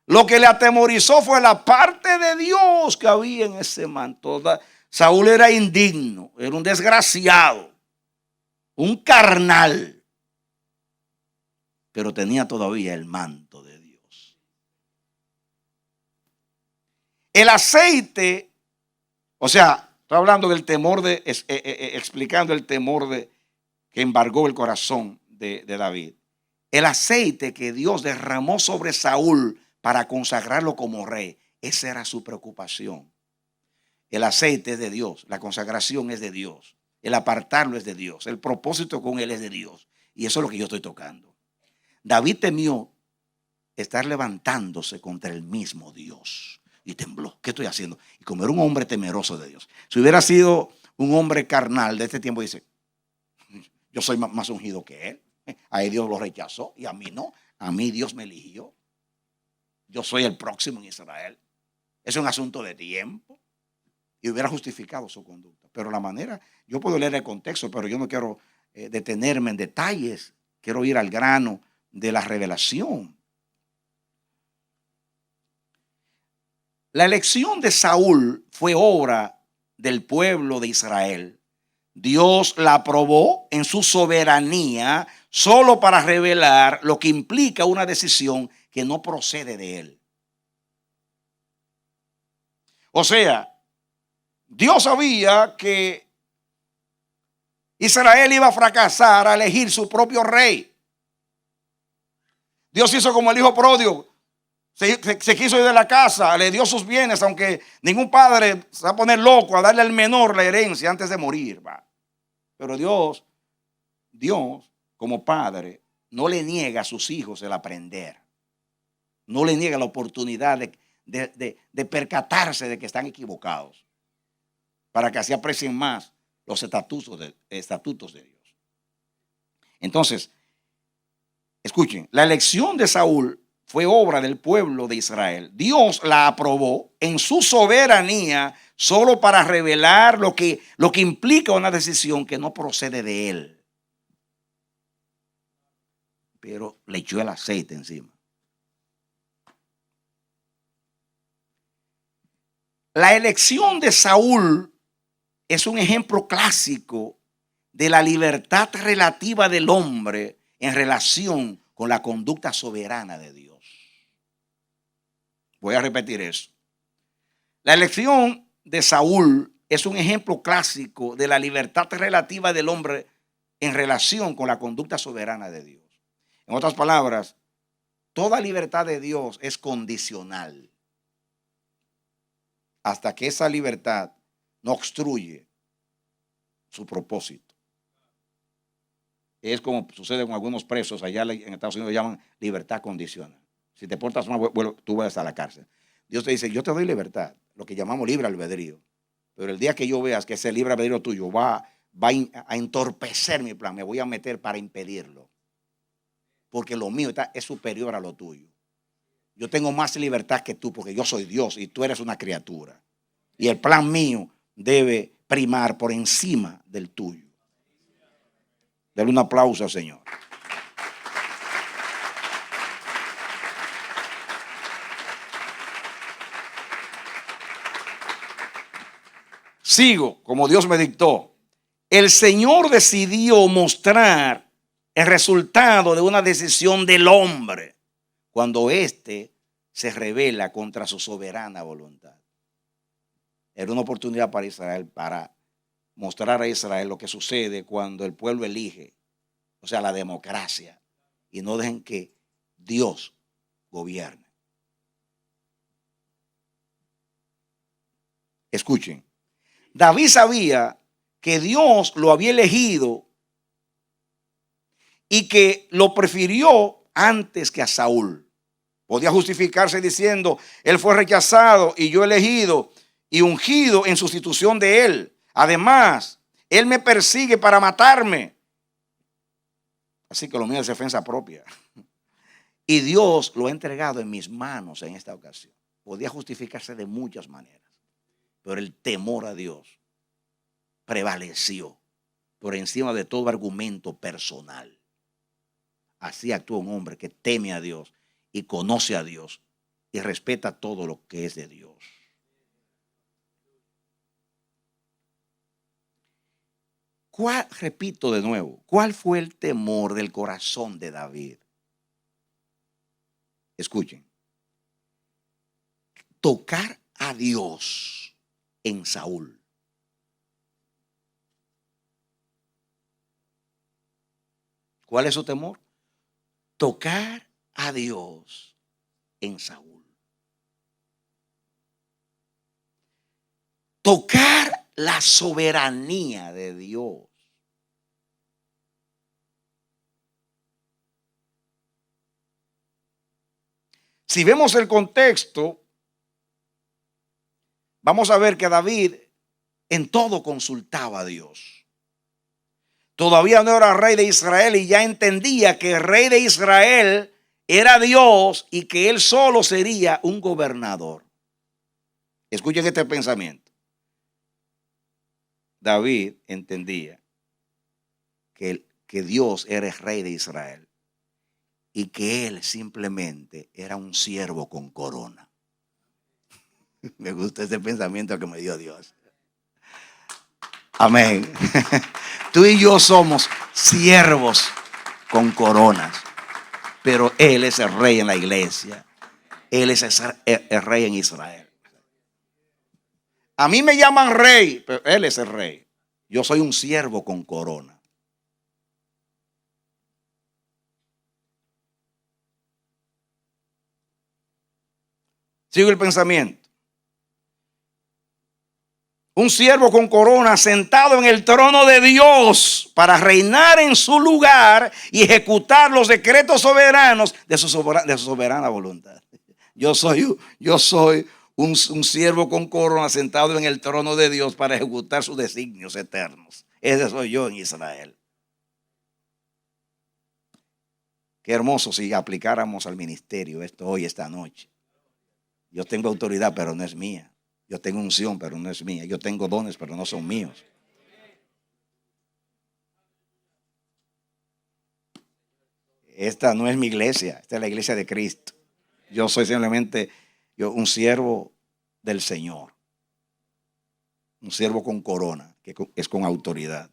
Lo que le atemorizó fue la parte de Dios que había en ese manto. Saúl era indigno, era un desgraciado, un carnal, pero tenía todavía el manto de Dios. El aceite, o sea, estoy hablando del temor explicando el temor que embargó el corazón de David. El aceite que Dios derramó sobre Saúl para consagrarlo como rey, esa era su preocupación. El aceite es de Dios, la consagración es de Dios, el apartarlo es de Dios, el propósito con él es de Dios. Y eso es lo que yo estoy tocando. David temió estar levantándose contra el mismo Dios y tembló. ¿Qué estoy haciendo? Y como era un hombre temeroso de Dios, si hubiera sido un hombre carnal de este tiempo, dice, yo soy más ungido que él. A él Dios lo rechazó y a mí no. A mí Dios me eligió. Yo soy el próximo en Israel. Es un asunto de tiempo. Y hubiera justificado su conducta. Pero la manera, yo puedo leer el contexto, pero yo no quiero detenerme en detalles. Quiero ir al grano de la revelación. La elección de Saúl fue obra del pueblo de Israel. Dios la aprobó en su soberanía solo para revelar lo que implica una decisión que no procede de él. O sea, Dios sabía que Israel iba a fracasar a elegir su propio rey. Dios hizo como el hijo pródigo. Se quiso ir de la casa, le dio sus bienes, aunque ningún padre se va a poner loco a darle al menor la herencia antes de morir. Va. Pero Dios, como padre, no le niega a sus hijos el aprender. No le niega la oportunidad de percatarse de que están equivocados, para que así aprecien más los estatutos de Dios. Entonces, escuchen, la elección de Saúl fue obra del pueblo de Israel. Dios la aprobó en su soberanía solo para revelar lo que implica una decisión que no procede de él. Pero le echó el aceite encima. La elección de Saúl es un ejemplo clásico de la libertad relativa del hombre en relación con la conducta soberana de Dios. Voy a repetir eso. La elección de Saúl es un ejemplo clásico de la libertad relativa del hombre en relación con la conducta soberana de Dios. En otras palabras, toda libertad de Dios es condicional hasta que esa libertad no obstruye su propósito. Es como sucede con algunos presos allá en Estados Unidos, llaman libertad condicional. Si te portas mal, bueno, tú vas a la cárcel. Dios te dice, yo te doy libertad, lo que llamamos libre albedrío. Pero el día que yo veas que ese libre albedrío tuyo va a entorpecer mi plan, me voy a meter para impedirlo. Porque lo mío es superior a lo tuyo. Yo tengo más libertad que tú porque yo soy Dios y tú eres una criatura. Y el plan mío debe primar por encima del tuyo. Dale un aplauso al Señor. Sigo, como Dios me dictó. El Señor decidió mostrar el resultado de una decisión del hombre cuando éste se rebela contra su soberana voluntad. Era una oportunidad para Israel, para mostrar a Israel lo que sucede cuando el pueblo elige, o sea, la democracia, y no dejen que Dios gobierne. Escuchen, David sabía que Dios lo había elegido y que lo prefirió antes que a Saúl. Podía justificarse diciendo, él fue rechazado y yo elegido y ungido en sustitución de él. Además, él me persigue para matarme. Así que lo mío es defensa propia. Y Dios lo ha entregado en mis manos en esta ocasión. Podía justificarse de muchas maneras, pero el temor a Dios prevaleció por encima de todo argumento personal. Así actúa un hombre que teme a Dios y conoce a Dios y respeta todo lo que es de Dios. Repito de nuevo, ¿cuál fue el temor del corazón de David? Escuchen, tocar a Dios en Saúl. ¿Cuál es su temor? Tocar a Dios en Saúl. Tocar la soberanía de Dios. Si vemos el contexto, vamos a ver que David en todo consultaba a Dios. Todavía no era rey de Israel y ya entendía que el rey de Israel era Dios y que él solo sería un gobernador. Escuchen este pensamiento. David entendía que Dios era el rey de Israel y que él simplemente era un siervo con corona. Me gusta ese pensamiento que me dio Dios. Amén. Tú y yo somos siervos con coronas, pero Él es el rey en la iglesia. Él es el rey en Israel. A mí me llaman rey, pero Él es el rey. Yo soy un siervo con corona. Sigo el pensamiento. Un siervo con corona sentado en el trono de Dios para reinar en su lugar y ejecutar los decretos soberanos de su soberana voluntad. Yo soy un siervo con corona sentado en el trono de Dios para ejecutar sus designios eternos. Ese soy yo en Israel. Qué hermoso si aplicáramos al ministerio esto hoy, esta noche. Yo tengo autoridad, pero no es mía. Yo tengo unción, pero no es mía. Yo tengo dones, pero no son míos. Esta no es mi iglesia, esta es la iglesia de Cristo. Yo soy simplemente un siervo del Señor. Un siervo con corona, que es con autoridad.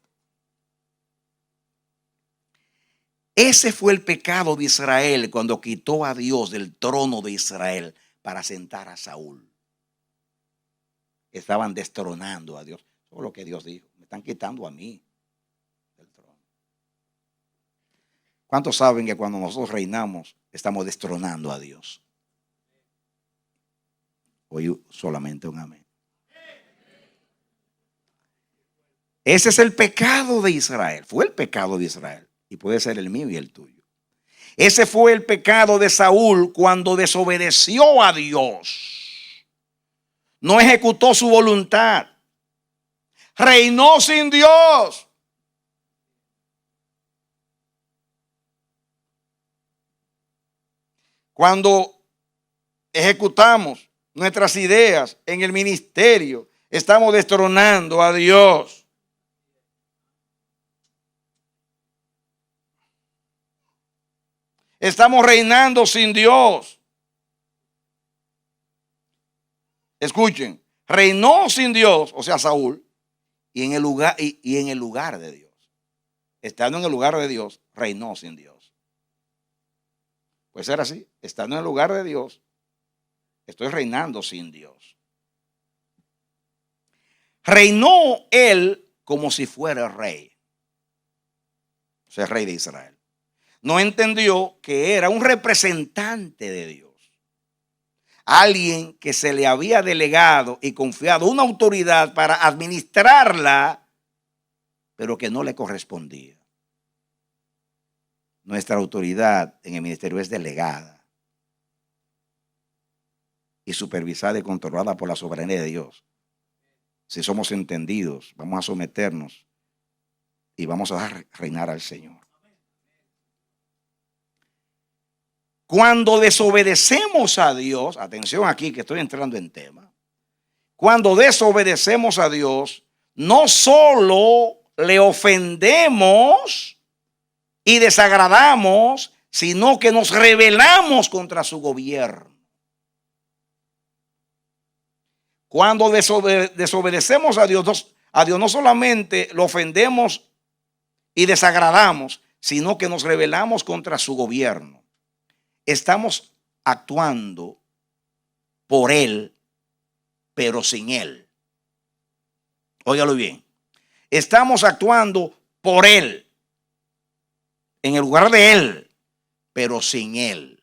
Ese fue el pecado de Israel cuando quitó a Dios del trono de Israel para sentar a Saúl. Estaban destronando a Dios. Eso es lo que Dios dijo. Me están quitando a mí del trono. ¿Cuántos saben que cuando nosotros reinamos estamos destronando a Dios? Hoy solamente un amén. Ese es el pecado de Israel. Fue el pecado de Israel. Y puede ser el mío y el tuyo. Ese fue el pecado de Saúl cuando desobedeció a Dios. No ejecutó su voluntad. Reinó sin Dios. Cuando ejecutamos nuestras ideas en el ministerio, estamos destronando a Dios. Estamos reinando sin Dios. Escuchen, reinó sin Dios, o sea, Saúl, y en el lugar de Dios. Estando en el lugar de Dios, reinó sin Dios. Puede ser así. Estando en el lugar de Dios, estoy reinando sin Dios. Reinó él como si fuera rey. O sea, rey de Israel. No entendió que era un representante de Dios. Alguien que se le había delegado y confiado una autoridad para administrarla, pero que no le correspondía. Nuestra autoridad en el ministerio es delegada y supervisada y controlada por la soberanía de Dios. Si somos entendidos, vamos a someternos y vamos a reinar al Señor. Cuando desobedecemos a Dios, atención aquí que estoy entrando en tema. Cuando desobedecemos a Dios, no solo le ofendemos y desagradamos, sino que nos rebelamos contra su gobierno. Cuando desobedecemos a Dios no solamente lo ofendemos y desagradamos, sino que nos rebelamos contra su gobierno. Estamos actuando por Él, pero sin Él. Óigalo bien. Estamos actuando por Él, en el lugar de Él, pero sin Él.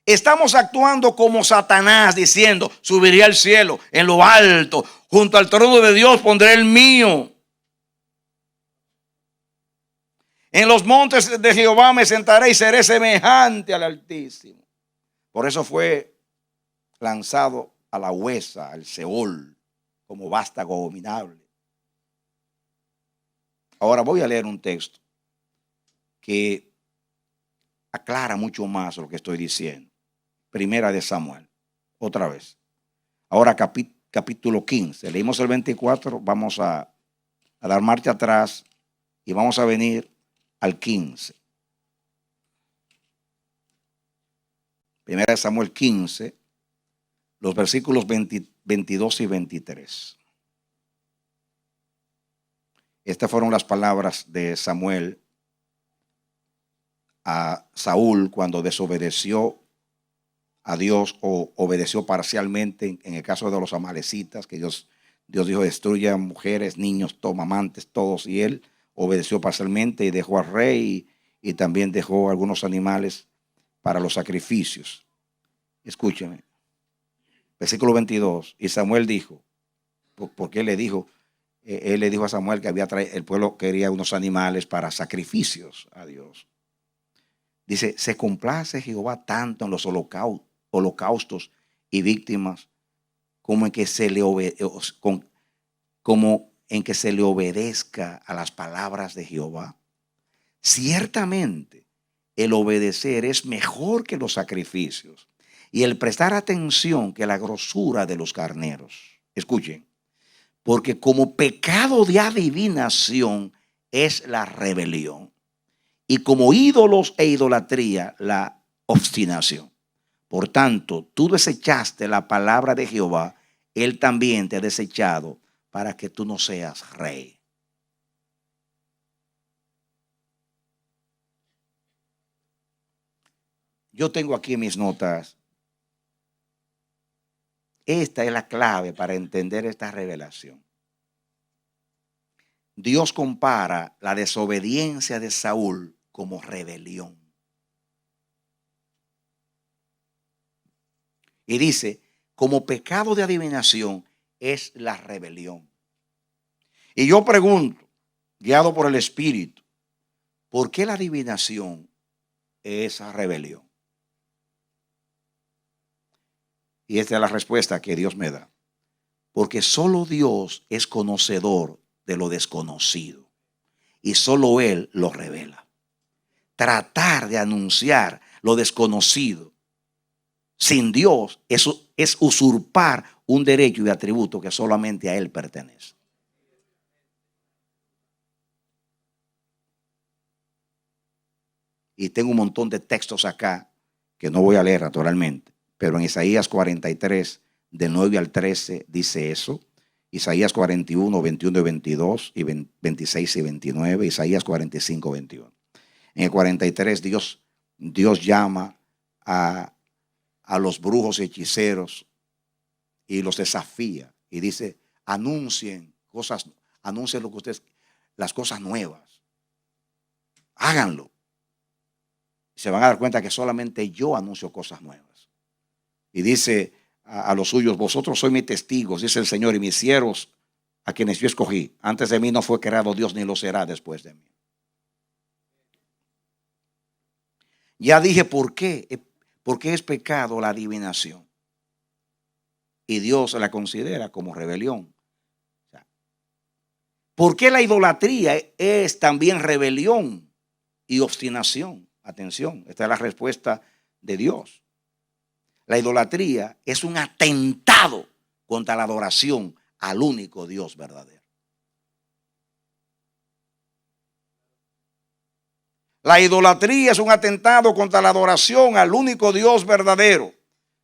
Estamos actuando como Satanás, diciendo: subiré al cielo, en lo alto, junto al trono de Dios pondré el mío. En los montes de Jehová me sentaré y seré semejante al Altísimo. Por eso fue lanzado a la huesa, al Seol, como vástago abominable. Ahora voy a leer un texto que aclara mucho más lo que estoy diciendo. Primera de Samuel, otra vez. Ahora capítulo 15. Leímos el 24, vamos a dar marcha atrás y vamos a venir al 15. Primera de Samuel 15, los versículos 22 y 23. Estas fueron las palabras de Samuel a Saúl cuando desobedeció a Dios o obedeció parcialmente en el caso de los amalecitas, que Dios dijo: destruya mujeres, niños, toma amantes, todos, y él obedeció parcialmente y dejó al rey y también dejó algunos animales para los sacrificios. Escúcheme, versículo 22, y Samuel dijo, porque él le dijo a Samuel que el pueblo quería unos animales para sacrificios a Dios. Dice: se complace Jehová tanto en los holocaustos y víctimas como en que se le obedezca a las palabras de Jehová. Ciertamente el obedecer es mejor que los sacrificios y el prestar atención que la grosura de los carneros. Escuchen, porque como pecado de adivinación es la rebelión, y como ídolos e idolatría la obstinación. Por tanto, tú desechaste la palabra de Jehová, Él también te ha desechado para que tú no seas rey. Yo tengo aquí mis notas. Esta es la clave para entender esta revelación. Dios compara la desobediencia de Saúl como rebelión. Y dice: como pecado de adivinación es la rebelión. Y yo pregunto, guiado por el Espíritu, ¿por qué la adivinación es rebelión? Y esta es la respuesta que Dios me da. Porque solo Dios es conocedor de lo desconocido y solo Él lo revela. Tratar de anunciar lo desconocido sin Dios, eso es usurpar un derecho y atributo que solamente a Él pertenece. Y tengo un montón de textos acá que no voy a leer naturalmente, Pero en Isaías 43, de 9 al 13, dice eso. Isaías 41, 21 y 22, y 26 y 29, Isaías 45, 21. En el 43, Dios llama a los brujos y hechiceros y los desafía. Y dice, anuncien lo que ustedes, las cosas nuevas. Háganlo. Se van a dar cuenta que solamente yo anuncio cosas nuevas. Y dice a los suyos, vosotros sois mis testigos, dice el Señor, y mis siervos a quienes yo escogí. Antes de mí no fue creado Dios, ni lo será después de mí. Ya dije por qué. Porque es pecado la adivinación. Y Dios la considera como rebelión. ¿Por qué la idolatría es también rebelión y obstinación? Atención, esta es la respuesta de Dios. La idolatría es un atentado contra la adoración al único Dios verdadero. La idolatría es un atentado contra la adoración al único Dios verdadero.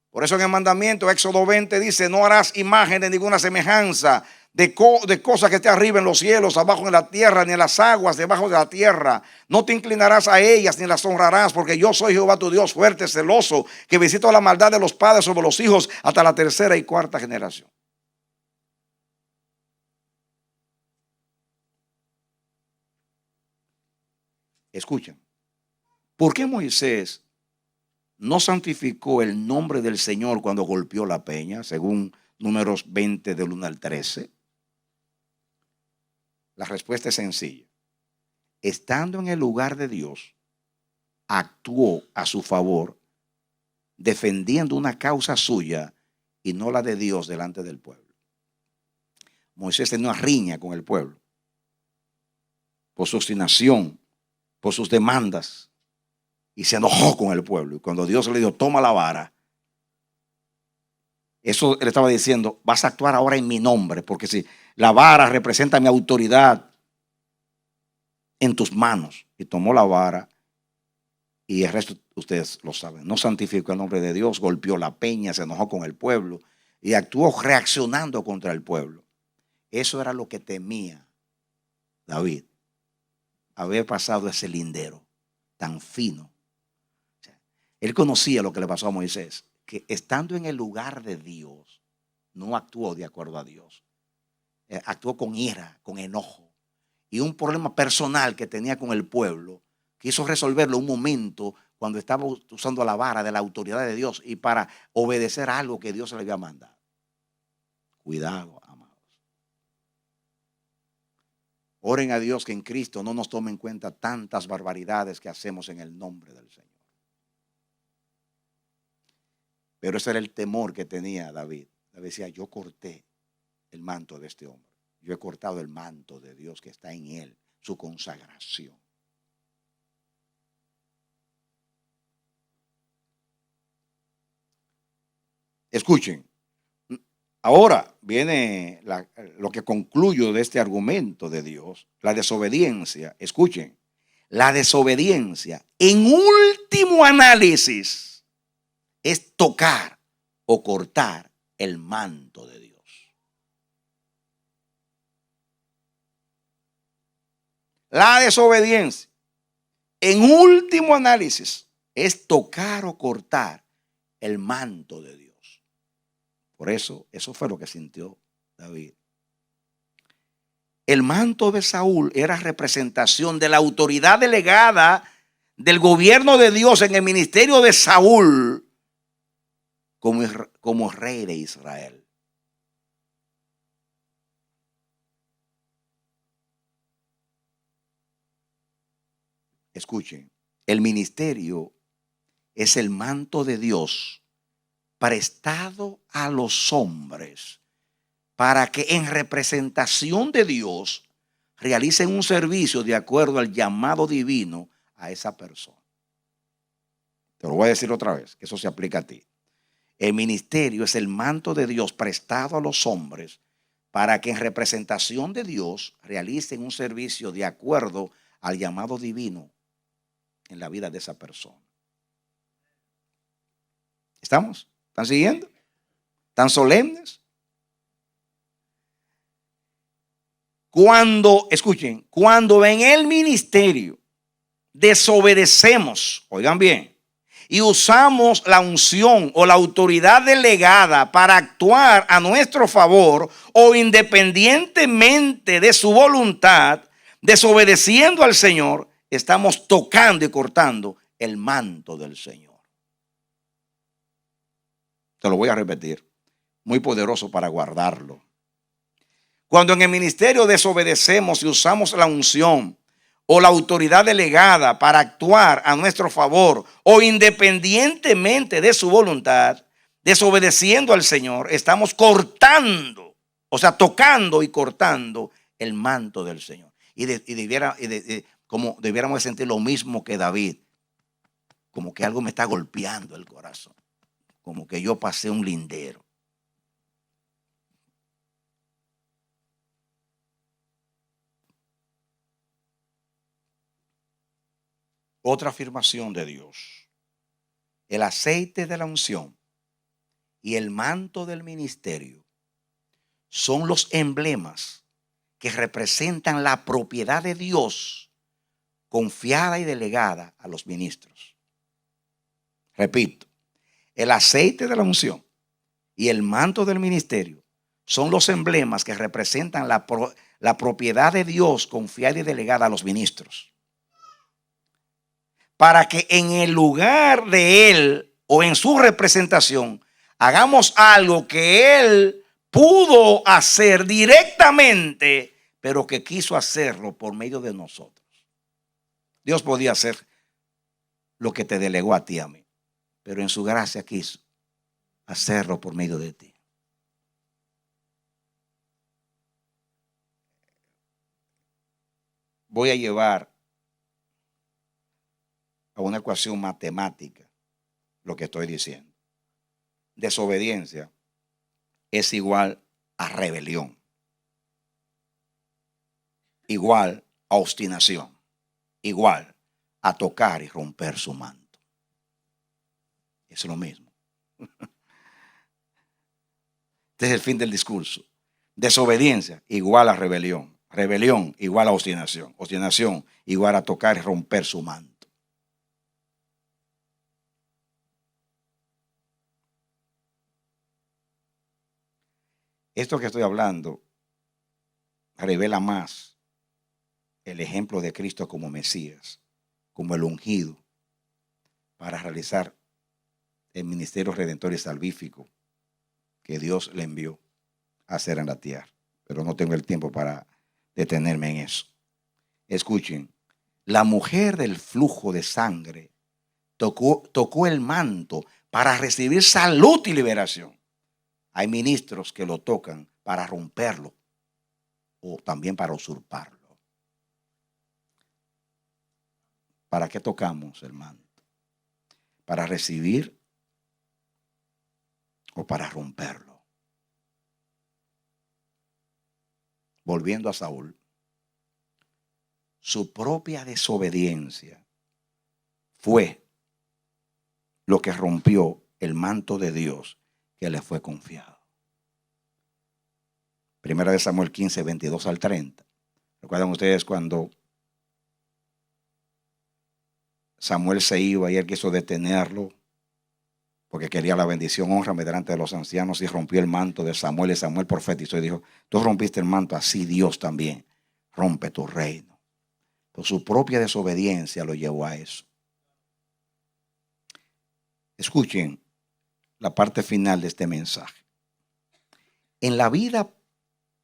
Por eso en el mandamiento, Éxodo 20 dice, no harás imagen de ninguna semejanza de cosas que esté arriba en los cielos, abajo en la tierra, ni en las aguas debajo de la tierra. No te inclinarás a ellas ni las honrarás, porque yo soy Jehová tu Dios fuerte, celoso, que visito la maldad de los padres sobre los hijos hasta la tercera y cuarta generación. Escuchen, ¿por qué Moisés no santificó el nombre del Señor cuando golpeó la peña, según Números 20 del 1 al 13? La respuesta es sencilla. Estando en el lugar de Dios, actuó a su favor, defendiendo una causa suya y no la de Dios delante del pueblo. Moisés tenía una riña con el pueblo por su obstinación, por sus demandas, y se enojó con el pueblo. Y cuando Dios le dijo, toma la vara, eso le estaba diciendo, vas a actuar ahora en mi nombre, porque si la vara representa mi autoridad en tus manos. Y tomó la vara, y el resto ustedes lo saben. No santificó el nombre de Dios, golpeó la peña, se enojó con el pueblo y actuó reaccionando contra el pueblo. Eso era lo que temía David, haber pasado ese lindero tan fino. O sea, él conocía lo que le pasó a Moisés, que estando en el lugar de Dios, no actuó de acuerdo a Dios. Actuó con ira, con enojo. Y un problema personal que tenía con el pueblo, quiso resolverlo en un momento cuando estaba usando la vara de la autoridad de Dios y para obedecer algo que Dios le había mandado. Cuidado, amados. Oren a Dios que en Cristo no nos tome en cuenta tantas barbaridades que hacemos en el nombre del Señor. Pero ese era el temor que tenía David. David decía, yo corté el manto de este hombre. Yo he cortado el manto de Dios que está en él, su consagración. Escuchen, ahora viene lo que concluyo de este argumento de Dios, la desobediencia. Escuchen, la desobediencia en último análisis es tocar o cortar el manto de Dios. La desobediencia en último análisis es tocar o cortar el manto de Dios. Por eso fue lo que sintió David. El manto de Saúl era representación de la autoridad delegada del gobierno de Dios en el ministerio de Saúl como rey de Israel. Escuchen, el ministerio es el manto de Dios prestado a los hombres para que en representación de Dios realicen un servicio de acuerdo al llamado divino a esa persona. Te lo voy a decir otra vez, que eso se aplica a ti. El ministerio es el manto de Dios prestado a los hombres para que en representación de Dios realicen un servicio de acuerdo al llamado divino en la vida de esa persona. ¿Estamos? ¿Están siguiendo? ¿Tan solemnes? Escuchen, cuando en el ministerio desobedecemos, oigan bien, y usamos la unción o la autoridad delegada para actuar a nuestro favor o independientemente de su voluntad, desobedeciendo al Señor, estamos tocando y cortando el manto del Señor. Te lo voy a repetir, muy poderoso para guardarlo. Cuando en el ministerio desobedecemos y usamos la unción o la autoridad delegada para actuar a nuestro favor o independientemente de su voluntad, desobedeciendo al Señor, estamos cortando, o sea, tocando y cortando el manto del Señor. Como debiéramos sentir lo mismo que David, como que algo me está golpeando el corazón, como que yo pasé un lindero. Otra afirmación de Dios. El aceite de la unción y el manto del ministerio son los emblemas que representan la propiedad de Dios confiada y delegada a los ministros. Repito, el aceite de la unción y el manto del ministerio son los emblemas que representan la propiedad de Dios confiada y delegada a los ministros, para que en el lugar de Él o en su representación hagamos algo que Él pudo hacer directamente, pero que quiso hacerlo por medio de nosotros. Dios podía hacer lo que te delegó a ti y a mí, pero en su gracia quiso hacerlo por medio de ti. Voy a llevar a una ecuación matemática lo que estoy diciendo. Desobediencia es igual a rebelión, igual a obstinación, igual a tocar y romper su manto. Es lo mismo. Este es el fin del discurso. Desobediencia igual a rebelión, rebelión igual a obstinación, obstinación igual a tocar y romper su manto. Esto que estoy hablando revela más el ejemplo de Cristo como Mesías, como el ungido para realizar el ministerio redentor y salvífico que Dios le envió a hacer en la tierra. Pero no tengo el tiempo para detenerme en eso. Escuchen, la mujer del flujo de sangre tocó el manto para recibir salud y liberación. Hay ministros que lo tocan para romperlo o también para usurparlo. ¿Para qué tocamos el manto? ¿Para recibir o para romperlo? Volviendo a Saúl, su propia desobediencia fue lo que rompió el manto de Dios que le fue confiado. Primera de Samuel 15, 22 al 30. ¿Recuerdan ustedes cuando Samuel se iba y él quiso detenerlo porque quería la bendición, honrame delante de los ancianos, y rompió el manto de Samuel? Y Samuel profetizó y dijo: tú rompiste el manto, así Dios también rompe tu reino. Por su propia desobediencia lo llevó a eso. Escuchen la parte final de este mensaje. En la vida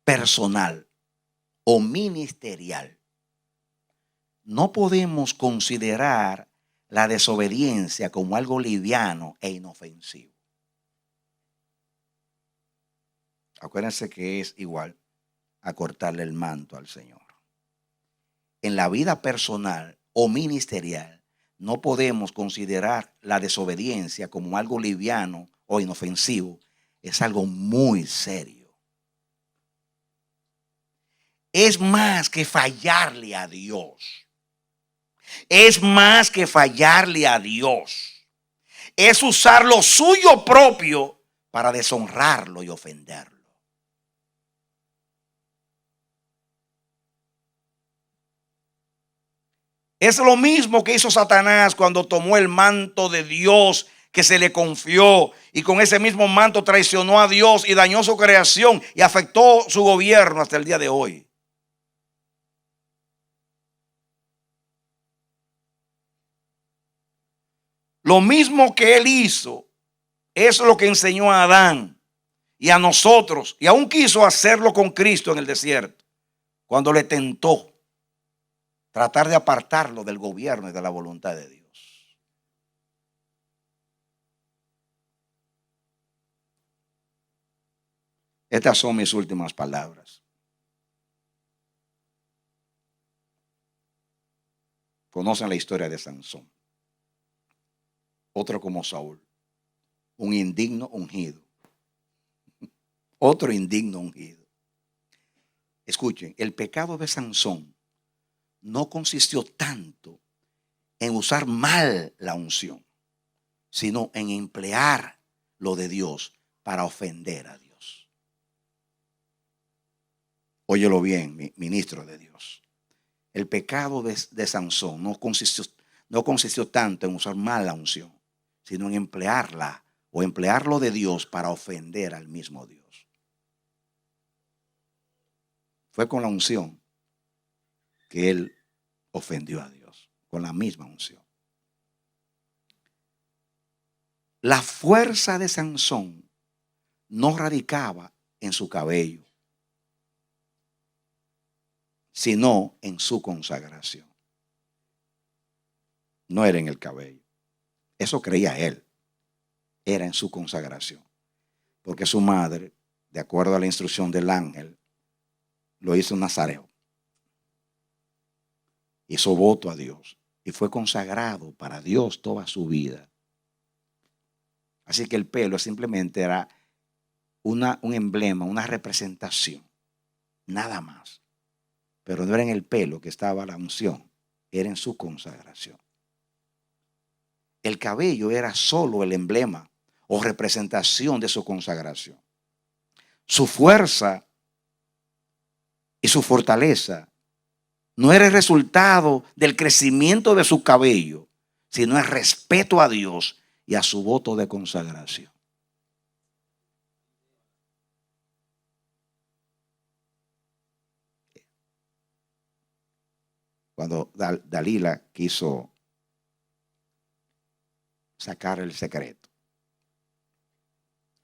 personal o ministerial, no podemos considerar la desobediencia como algo liviano e inofensivo. Acuérdense que es igual a cortarle el manto al Señor. En la vida personal o ministerial, no podemos considerar la desobediencia como algo liviano o inofensivo. Es algo muy serio. Es más que fallarle a Dios. Es más que fallarle a Dios. es usar lo suyo propio para deshonrarlo y ofenderlo. Es lo mismo que hizo Satanás cuando tomó el manto de Dios que se le confió y con ese mismo manto traicionó a Dios y dañó su creación y afectó su gobierno hasta el día de hoy. Lo mismo que él hizo, eso es lo que enseñó a Adán y a nosotros, y aún quiso hacerlo con Cristo en el desierto, cuando le tentó tratar de apartarlo del gobierno y de la voluntad de Dios. Estas son mis últimas palabras. Conocen la historia de Sansón. Otro como Saúl, un indigno ungido. Otro indigno ungido. Escuchen, el pecado de Sansón no consistió tanto en usar mal la unción, sino en emplear lo de Dios para ofender a Dios. Óyelo bien, ministro de Dios. El pecado de Sansón no consistió tanto en usar mal la unción, sino en emplearla o emplearlo de Dios para ofender al mismo Dios. Fue con la unción que él ofendió a Dios, con la misma unción. La fuerza de Sansón no radicaba en su cabello, sino en su consagración. No era en el cabello. Eso creía él. Era en su consagración. Porque su madre, de acuerdo a la instrucción del ángel, lo hizo un nazareo. Hizo voto a Dios y fue consagrado para Dios toda su vida. Así que el pelo simplemente era un emblema, una representación, nada más. Pero no era en el pelo que estaba la unción, era en su consagración. El cabello era solo el emblema o representación de su consagración. Su fuerza y su fortaleza no era el resultado del crecimiento de su cabello, sino el respeto a Dios y a su voto de consagración. Cuando Dalila quiso sacar el secreto,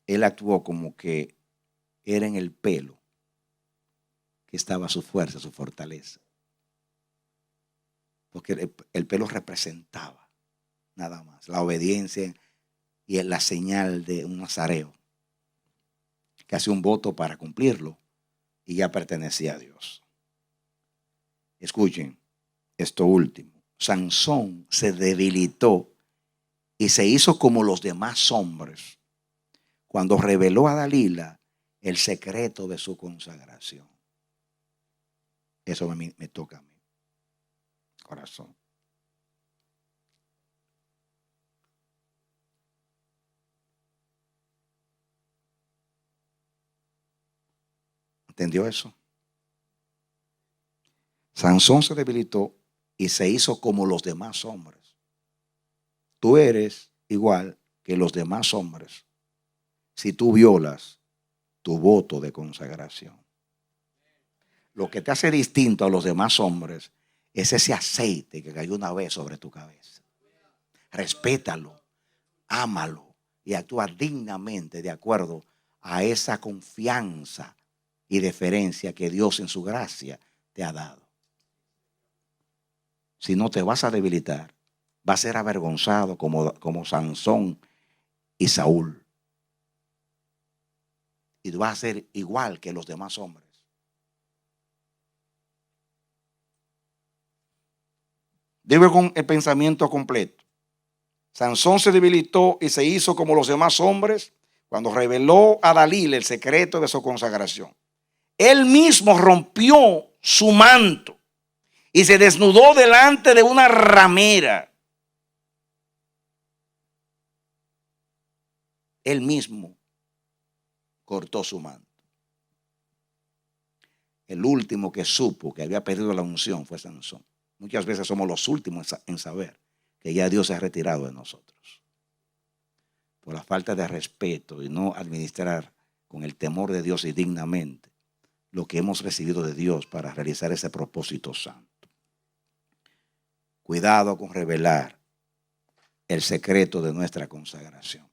él actuó como que era en el pelo que estaba su fuerza, su fortaleza. Porque el pelo representaba nada más la obediencia y la señal de un nazareo que hace un voto para cumplirlo y ya pertenecía a Dios. Escuchen esto último. Sansón se debilitó y se hizo como los demás hombres cuando reveló a Dalila el secreto de su consagración. Eso me toca a mí, corazón. ¿Entendió eso? Sansón se debilitó y se hizo como los demás hombres. Tú eres igual que los demás hombres si tú violas tu voto de consagración. Lo que te hace distinto a los demás hombres es ese aceite que cayó una vez sobre tu cabeza. Respétalo, ámalo y actúa dignamente de acuerdo a esa confianza y deferencia que Dios en su gracia te ha dado. Si no, te vas a debilitar, vas a ser avergonzado como Sansón y Saúl. Y vas a ser igual que los demás hombres. Digo con el pensamiento completo. Sansón se debilitó y se hizo como los demás hombres cuando reveló a Dalila el secreto de su consagración. Él mismo rompió su manto y se desnudó delante de una ramera. Él mismo cortó su manto. El último que supo que había perdido la unción fue Sansón. Muchas veces somos los últimos en saber que ya Dios se ha retirado de nosotros. Por la falta de respeto y no administrar con el temor de Dios y dignamente lo que hemos recibido de Dios para realizar ese propósito santo. Cuidado con revelar el secreto de nuestra consagración.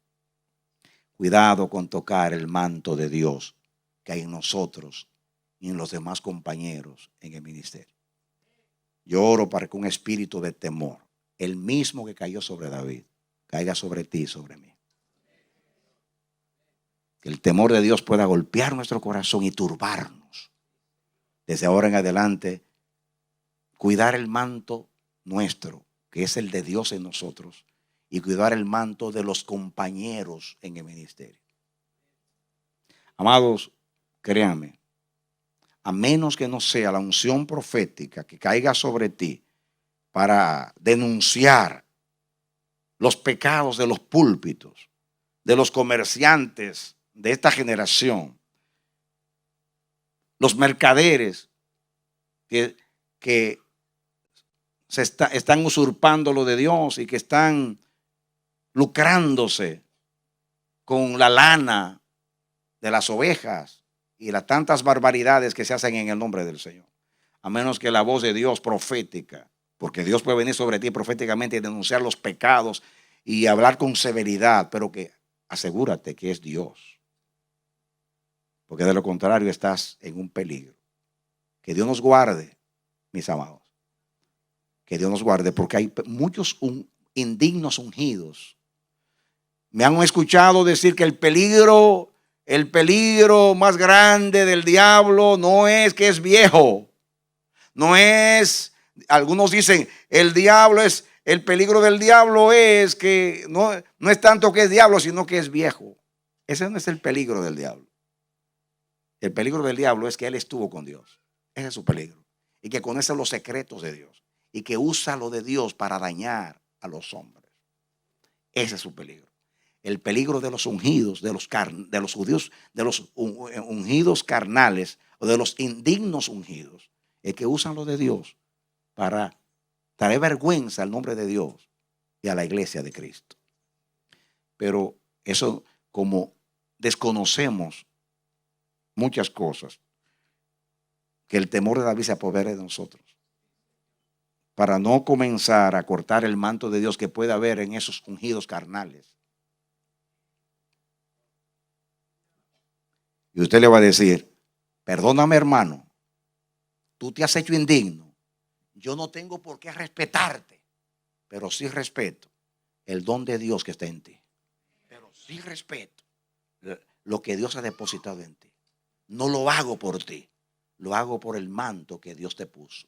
Cuidado con tocar el manto de Dios que hay en nosotros y en los demás compañeros en el ministerio. Yo oro para que un espíritu de temor, el mismo que cayó sobre David, caiga sobre ti y sobre mí. Que el temor de Dios pueda golpear nuestro corazón y turbarnos. Desde ahora en adelante, cuidar el manto nuestro, que es el de Dios en nosotros, y cuidar el manto de los compañeros en el ministerio. Amados, créanme, a menos que no sea la unción profética que caiga sobre ti para denunciar los pecados de los púlpitos, de los comerciantes de esta generación, los mercaderes que están usurpando lo de Dios y que están lucrándose con la lana de las ovejas y las tantas barbaridades que se hacen en el nombre del Señor. A menos que la voz de Dios profética, porque Dios puede venir sobre ti proféticamente y denunciar los pecados y hablar con severidad, pero que asegúrate que es Dios. Porque de lo contrario estás en un peligro. Que Dios nos guarde, mis amados. Que Dios nos guarde, porque hay muchos indignos ungidos. Me han escuchado decir que el peligro más grande del diablo no es que es viejo. No es, algunos dicen, el peligro del diablo es que no es tanto que es diablo, sino que es viejo. Ese no es el peligro del diablo. El peligro del diablo es que él estuvo con Dios. Ese es su peligro. Y que conoce los secretos de Dios. Y que usa lo de Dios para dañar a los hombres. Ese es su peligro. El peligro de los ungidos, de los judíos, de los ungidos carnales o de los indignos ungidos, es que usan lo de Dios para traer vergüenza al nombre de Dios y a la iglesia de Cristo. Pero eso, como desconocemos muchas cosas, que el temor de David se apodere de nosotros, para no comenzar a cortar el manto de Dios que puede haber en esos ungidos carnales. Y usted le va a decir, perdóname hermano, tú te has hecho indigno, yo no tengo por qué respetarte, pero sí respeto el don de Dios que está en ti. Pero sí respeto lo que Dios ha depositado en ti. No lo hago por ti, lo hago por el manto que Dios te puso.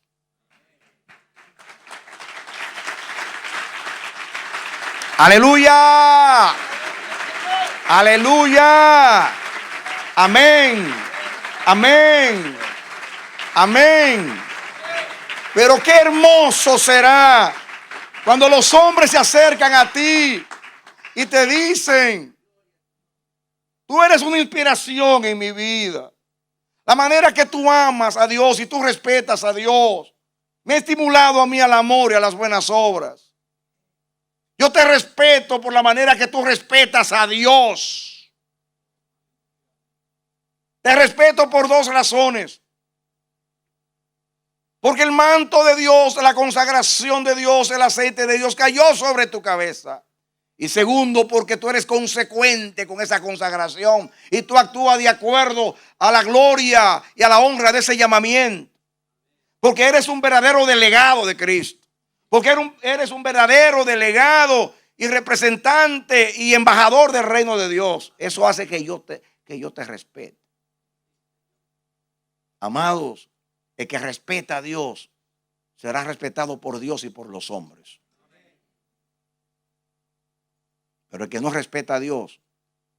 Aleluya, aleluya, amén, amén, amén. Pero qué hermoso será cuando los hombres se acercan a ti y te dicen, tú eres una inspiración en mi vida. La manera que tú amas a Dios y tú respetas a Dios me ha estimulado a mí al amor y a las buenas obras. Yo te respeto por la manera que tú respetas a Dios. Te respeto por dos razones. Porque el manto de Dios, la consagración de Dios, el aceite de Dios cayó sobre tu cabeza. Y segundo, porque tú eres consecuente con esa consagración y tú actúas de acuerdo a la gloria y a la honra de ese llamamiento. Porque eres un verdadero delegado de Cristo. Porque eres un verdadero delegado y representante y embajador del reino de Dios. Eso hace que yo te respete. Amados, el que respeta a Dios será respetado por Dios y por los hombres. Pero el que no respeta a Dios,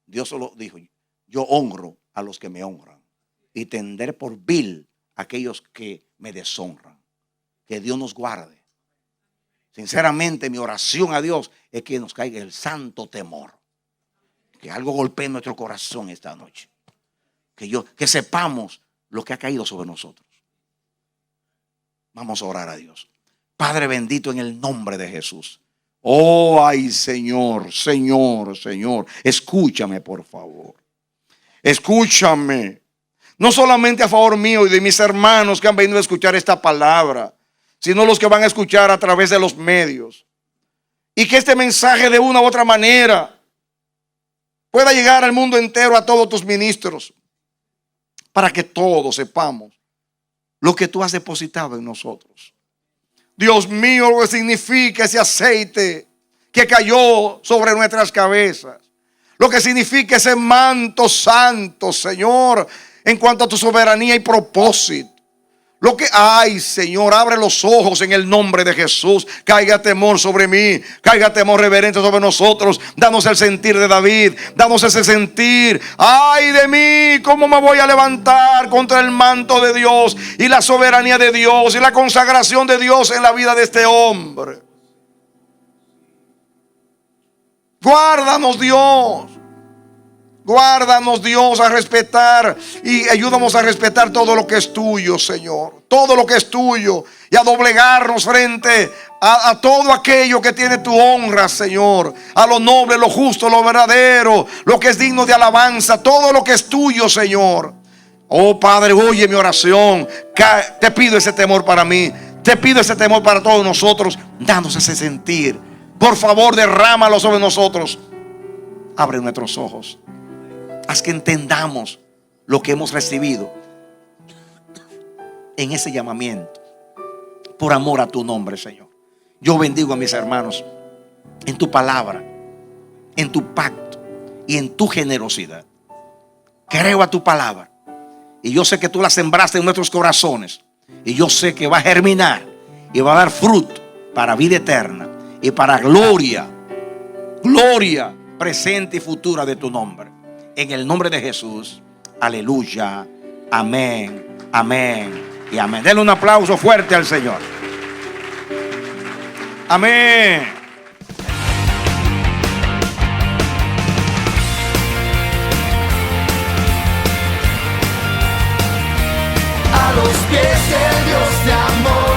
Dios solo dijo, yo honro a los que me honran y tendré por vil a aquellos que me deshonran. Que Dios nos guarde. Sinceramente, mi oración a Dios es que nos caiga el santo temor. Que algo golpee nuestro corazón esta noche. Que sepamos lo que ha caído sobre nosotros. Vamos a orar a Dios. Padre bendito, en el nombre de Jesús. Oh, ay, Señor, Señor, Señor. Escúchame, por favor. Escúchame. No solamente a favor mío y de mis hermanos que han venido a escuchar esta palabra, sino los que van a escuchar a través de los medios. Y que este mensaje de una u otra manera pueda llegar al mundo entero, a todos tus ministros, para que todos sepamos lo que tú has depositado en nosotros. Dios mío, lo que significa ese aceite que cayó sobre nuestras cabezas. Lo que significa ese manto santo, Señor, en cuanto a tu soberanía y propósito. Lo que hay, Señor, abre los ojos en el nombre de Jesús. Caiga temor sobre mí, caiga temor reverente sobre nosotros. Danos el sentir de David, danos ese sentir. Ay de mí, ¿cómo me voy a levantar contra el manto de Dios y la soberanía de Dios y la consagración de Dios en la vida de este hombre? Guárdanos, Dios. Guárdanos, Dios, a respetar y ayúdanos a respetar todo lo que es tuyo, Señor. Todo lo que es tuyo. Y a doblegarnos frente a todo aquello que tiene tu honra, Señor. A lo noble, lo justo, lo verdadero, lo que es digno de alabanza. Todo lo que es tuyo, Señor. Oh, Padre, oye mi oración. Te pido ese temor para mí. Te pido ese temor para todos nosotros. Danos ese sentir. Por favor, derrámalo sobre nosotros. Abre nuestros ojos. Haz que entendamos lo que hemos recibido en ese llamamiento. Por amor a tu nombre, Señor. Yo bendigo a mis hermanos en tu palabra, en tu pacto y en tu generosidad. Creo a tu palabra. Y yo sé que tú la sembraste en nuestros corazones. Y yo sé que va a germinar y va a dar fruto para vida eterna y para gloria presente y futura de tu nombre. En el nombre de Jesús. Aleluya. Amén. Amén. Y amén. Denle un aplauso fuerte al Señor. Amén. A los pies del Dios de amor.